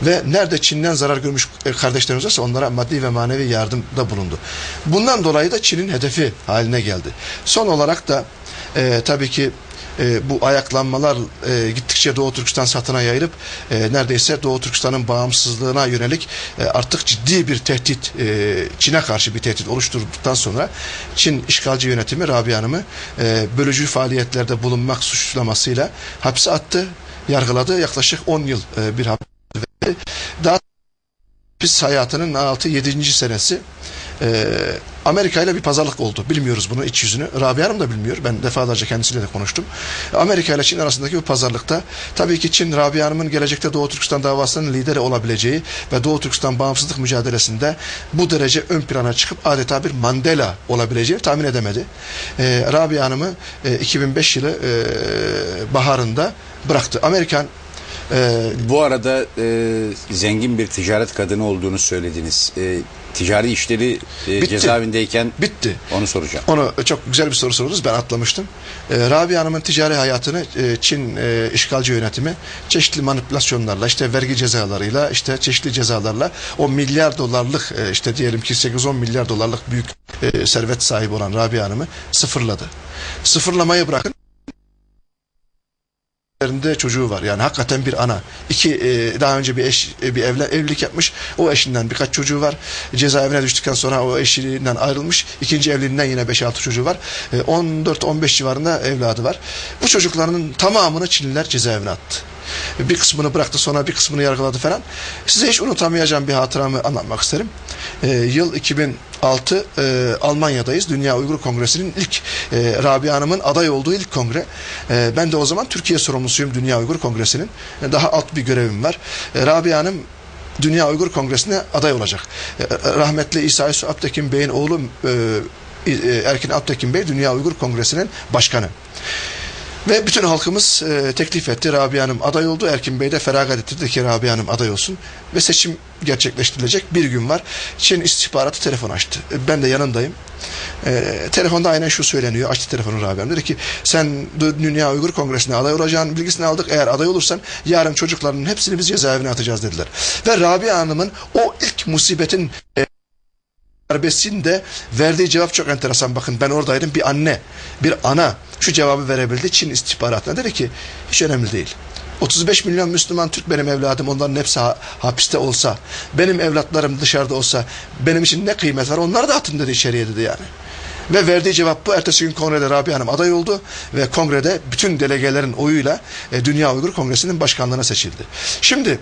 Ve nerede Çin'den zarar görmüş kardeşlerimiz varsa onlara maddi ve manevi yardımda bulundu. Bundan dolayı da Çin'in hedefi haline geldi. Son olarak da tabii ki bu ayaklanmalar gittikçe Doğu Türkistan satına yayılıp neredeyse Doğu Türkistan'ın bağımsızlığına yönelik artık ciddi bir tehdit, Çin'e karşı bir tehdit oluşturduktan sonra Çin işgalci yönetimi Rabia Hanım'ı bölücü faaliyetlerde bulunmak suçlamasıyla hapse attı, yargıladı. Yaklaşık 10 yıl bir hapis verdi. Daha hapis hayatının 6-7. senesi Amerika ile bir pazarlık oldu. Bilmiyoruz bunun iç yüzünü. Rabia Hanım da bilmiyor. Ben defalarca kendisiyle de konuştum. Amerika ile Çin arasındaki bu pazarlıkta tabii ki Çin, Rabia Hanım'ın gelecekte Doğu Türkistan davasının lideri olabileceği ve Doğu Türkistan bağımsızlık mücadelesinde bu derece ön plana çıkıp adeta bir Mandela olabileceğini tahmin edemedi. Rabia Hanım'ı 2005 yılı baharında bıraktı. Amerikan bu arada zengin bir ticaret kadını olduğunu söylediniz. Ticari işleri cezaevindeyken bitti. Onu soracağım. Onu çok güzel bir soru sordunuz. Ben atlamıştım. Rabia Hanım'ın ticari hayatını Çin işgalci yönetimi çeşitli manipülasyonlarla, işte vergi cezalarıyla, işte çeşitli cezalarla o milyar dolarlık, işte diyelim ki 8-10 milyar dolarlık büyük servet sahibi olan Rabia Hanım'ı sıfırladı. Sıfırlamayı bırakın. Çocuğu var. Yani hakikaten bir ana. Daha önce bir evlilik yapmış. O eşinden birkaç çocuğu var. Cezaevine düştükten sonra o eşinden ayrılmış. İkinci evliliğinden yine 5-6 çocuğu var. 14-15 civarında evladı var. Bu çocuklarının tamamını Çinliler cezaevine attı. Bir kısmını bıraktı, sonra bir kısmını yargıladı falan. Size hiç unutamayacağım bir hatıramı anlatmak isterim. Yıl 2006 Almanya'dayız. Dünya Uygur Kongresi'nin ilk Rabia Hanım'ın aday olduğu ilk kongre. Ben de o zaman Türkiye sorumlusuyum Dünya Uygur Kongresi'nin. Daha alt bir görevim var. Rabia Hanım Dünya Uygur Kongresi'ne aday olacak. Rahmetli İsa Yusuf Alptekin Bey'in oğlu Erkin Alptekin Bey Dünya Uygur Kongresi'nin başkanı. Ve bütün halkımız teklif etti. Rabia Hanım aday oldu. Erkin Bey de feragat etti ki Rabia Hanım aday olsun. Ve seçim gerçekleştirilecek bir gün var. Çin istihbaratı telefon açtı. Ben de yanındayım. Telefonda aynen şu söyleniyor. Açtı telefonu Rabia Hanım. Dedi ki sen Dünya Uygur Kongresi'ne aday olacağın bilgisini aldık. Eğer aday olursan yarın çocuklarının hepsini biz cezaevine atacağız dediler. Ve Rabia Hanım'ın o ilk musibetin darbesinde verdiği cevap çok enteresan. Bakın ben oradaydım. Bir anne, bir ana şu cevabı verebildi Çin istihbaratına. Dedi ki hiç önemli değil. 35 milyon Müslüman Türk benim evladım, onların hepsi hapiste olsa, benim evlatlarım dışarıda olsa benim için ne kıymet var, onları da atın dedi içeriye dedi yani. Ve verdiği cevap bu. Ertesi gün kongrede Rabia Hanım aday oldu ve kongrede bütün delegelerin oyuyla Dünya Uygur Kongresi'nin başkanlığına seçildi. Şimdi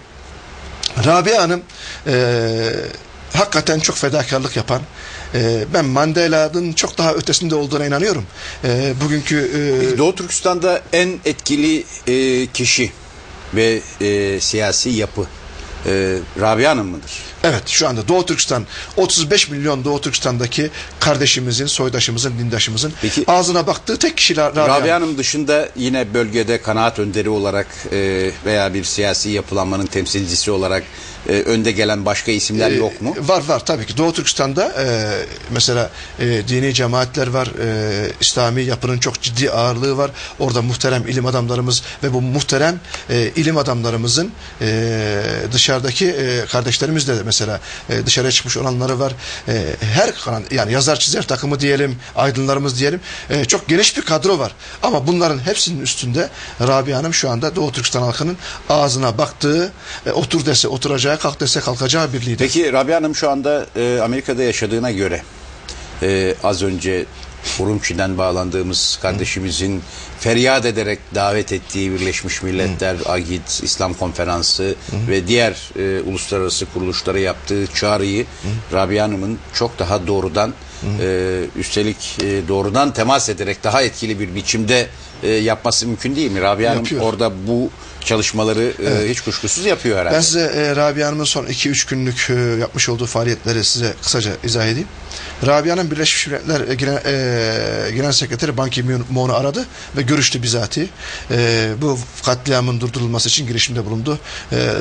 Rabia Hanım hakikaten çok fedakarlık yapan, ben Mandela'nın çok daha ötesinde olduğuna inanıyorum. Bugünkü Doğu Türkistan'da en etkili kişi ve siyasi yapı Rabia Hanım mıdır? Evet, şu anda Doğu Türkistan, 35 milyon Doğu Türkistan'daki kardeşimizin, soydaşımızın, dindaşımızın peki, ağzına baktığı tek kişi Rabia Hanım dışında yine bölgede kanaat önderi olarak veya bir siyasi yapılanmanın temsilcisi olarak önde gelen başka isimler yok mu? Var tabii ki. Doğu Türkistan'da mesela dini cemaatler var, İslami yapının çok ciddi ağırlığı var. Orada muhterem ilim adamlarımız ve bu muhterem ilim adamlarımızın dışarıdaki kardeşlerimiz de mesela dışarıya çıkmış olanları var. Her yani yazar çizer takımı diyelim, aydınlarımız diyelim, çok geniş bir kadro var. Ama bunların hepsinin üstünde Rabia Hanım şu anda Doğu Türkistan halkının ağzına baktığı, otur dese oturacağı, kalk dese kalkacağı bir lider. Peki Rabia Hanım şu anda Amerika'da yaşadığına göre az önce Urumçi'den bağlandığımız kardeşimizin feryat ederek davet ettiği Birleşmiş Milletler, AGİD, İslam Konferansı ve diğer uluslararası kuruluşlara yaptığı çağrıyı Rabia Hanım'ın çok daha doğrudan üstelik doğrudan temas ederek daha etkili bir biçimde yapması mümkün değil mi? Rabia Hanım orada bu çalışmaları hiç kuşkusuz yapıyor herhalde. Ben size Rabia Hanım'ın son 2-3 günlük yapmış olduğu faaliyetleri size kısaca izah edeyim. Rabia Hanım Birleşmiş Milletler Genel Sekreteri Ban Ki-moon'u aradı ve görüştü bizatihi. Bu katliamın durdurulması için girişimde bulundu.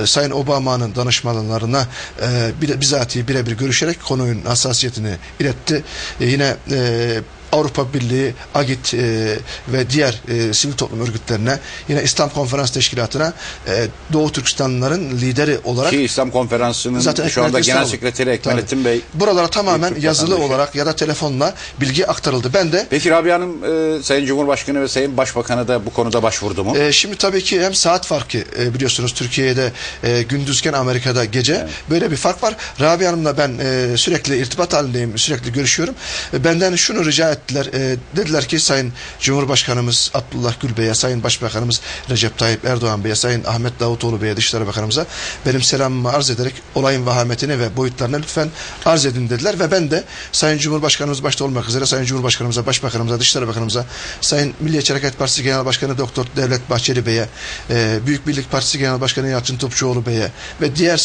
Sayın Obama'nın danışmanlarına bizatihi birebir görüşerek konunun hassasiyetini iletti. Yine Avrupa Birliği, AGİD ve diğer sivil toplum örgütlerine, yine İslam Konferans Teşkilatı'na Doğu Türkistanlıların lideri olarak, ki İslam Konferansı'nın zaten şu anda Genel Sekreteri Ekmelettin Bey buralara tamamen yazılı olarak ya da telefonla bilgi aktarıldı. Ben de peki Rabia Hanım Sayın Cumhurbaşkanı ve Sayın Başbakan'a da bu konuda başvurdu mu? Şimdi tabii ki hem saat farkı biliyorsunuz Türkiye'de gündüzken Amerika'da gece, evet, böyle bir fark var. Rabia Hanım'la ben sürekli irtibat halindeyim, sürekli görüşüyorum. Benden şunu rica ettiler. Dediler ki Sayın Cumhurbaşkanımız Abdullah Gül Bey'e, Sayın Başbakanımız Recep Tayyip Erdoğan Bey'e, Sayın Ahmet Davutoğlu Bey'e, Dışişleri Bakanımıza benim selamımı arz ederek olayın vahametini ve boyutlarını lütfen arz edin dediler ve ben de Sayın Cumhurbaşkanımız başta olmak üzere Sayın Cumhurbaşkanımıza, Başbakanımıza, Dışişleri Bakanımıza, Sayın Milliyetçi Hareket Partisi Genel Başkanı Doktor Devlet Bahçeli Bey'e, Büyük Birlik Partisi Genel Başkanı Yalçın Topçuoğlu Bey'e ve diğer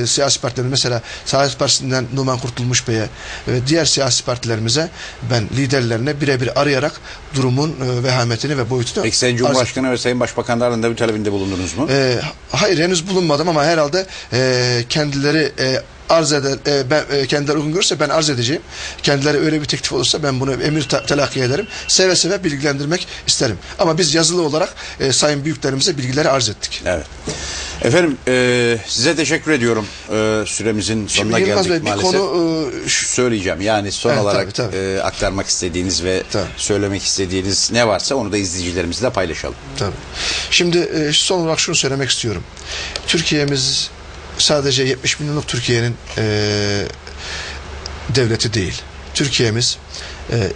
siyasi partilerin, mesela Saadet Partisi'nden Numan Kurtulmuş Bey'e ve diğer siyasi partilerimize ben liderlerine birebir arayarak durumun vehametini ve boyutunu... Peki Sayın Cumhurbaşkanı ve Sayın Başbakanlarının da bir talebinde bulundunuz mu? Hayır, henüz bulunmadım ama herhalde kendileri kendileri uygun görürse ben arz edeceğim. Kendileri öyle bir teklif olursa ben bunu emir telakki ederim. Seve seve bilgilendirmek isterim. Ama biz yazılı olarak sayın büyüklerimize bilgileri arz ettik. Evet. Efendim size teşekkür ediyorum. Süremizin sonuna geldik Bey, maalesef. Bir konu söyleyeceğim. Yani son olarak tabii. Aktarmak istediğiniz ve söylemek istediğiniz ne varsa onu da izleyicilerimizle paylaşalım. Tabii. Şimdi son olarak şunu söylemek istiyorum. Türkiye'miz sadece 70 milyonluk Türkiye'nin devleti değil. Türkiye'miz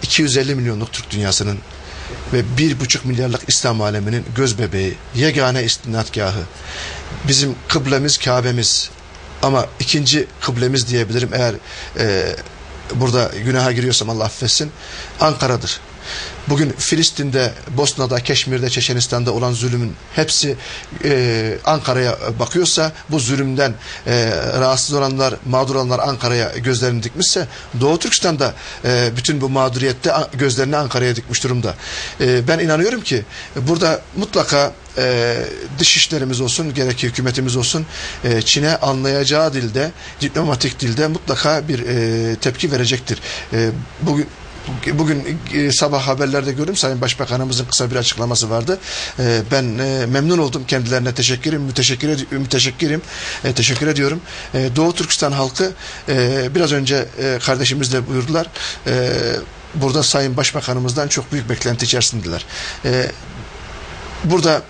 250 milyonluk Türk dünyasının ve 1,5 milyarlık İslam aleminin göz bebeği, yegane istinadgahı. Bizim kıblemiz Kabe'miz ama ikinci kıblemiz diyebilirim eğer burada günaha giriyorsam Allah affetsin, Ankara'dır. Bugün Filistin'de, Bosna'da, Keşmir'de, Çeçenistan'da olan zulümün hepsi Ankara'ya bakıyorsa, bu zulümden rahatsız olanlar, mağdur olanlar Ankara'ya gözlerini dikmişse, Doğu Türkistan'da bütün bu mağduriyette gözlerini Ankara'ya dikmiş durumda. Ben inanıyorum ki burada mutlaka dışişlerimiz olsun, gerek hükümetimiz olsun, Çin'e anlayacağı dilde, diplomatik dilde mutlaka bir tepki verecektir. Bugün sabah haberlerde gördüm, Sayın Başbakanımızın kısa bir açıklaması vardı. Ben memnun oldum, kendilerine teşekkür ediyorum. Doğu Türkistan halkı biraz önce kardeşimiz de buyurdular. Burada Sayın Başbakanımızdan çok büyük beklenti içerisindeler. Burada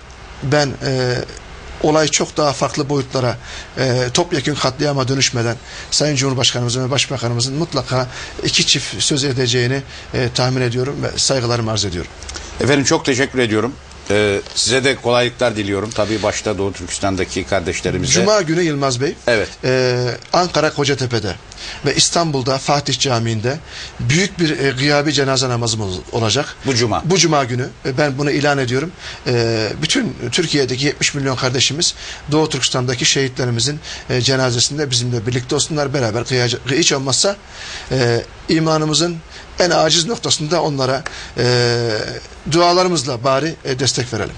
ben olay çok daha farklı boyutlara, topyekün katliama dönüşmeden Sayın Cumhurbaşkanımızın ve Başbakanımızın mutlaka iki çift söz edeceğini tahmin ediyorum ve saygılarımı arz ediyorum. Efendim çok teşekkür ediyorum. Size de kolaylıklar diliyorum. Tabii başta Doğu Türkistan'daki kardeşlerimize. Cuma günü Yılmaz Bey, evet. Ankara Kocatepe'de ve İstanbul'da Fatih Camii'nde büyük bir gıyabi cenaze namazımız olacak. Bu cuma. Bu cuma günü ben bunu ilan ediyorum. Bütün Türkiye'deki 70 milyon kardeşimiz Doğu Türkistan'daki şehitlerimizin cenazesinde bizimle birlikte olsunlar, beraber kıyacak. Hiç olmazsa imanımızın en aciz noktasında onlara dualarımızla bari destek verelim.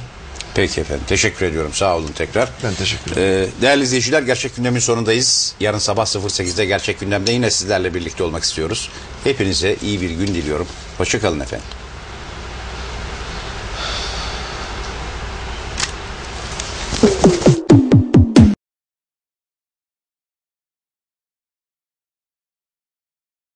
Peki efendim. Teşekkür ediyorum. Sağ olun tekrar. Ben teşekkür ederim. Değerli izleyiciler, Gerçek Gündem'in sonundayız. Yarın sabah 08'de Gerçek Gündem'de yine sizlerle birlikte olmak istiyoruz. Hepinize iyi bir gün diliyorum. Hoşça kalın efendim.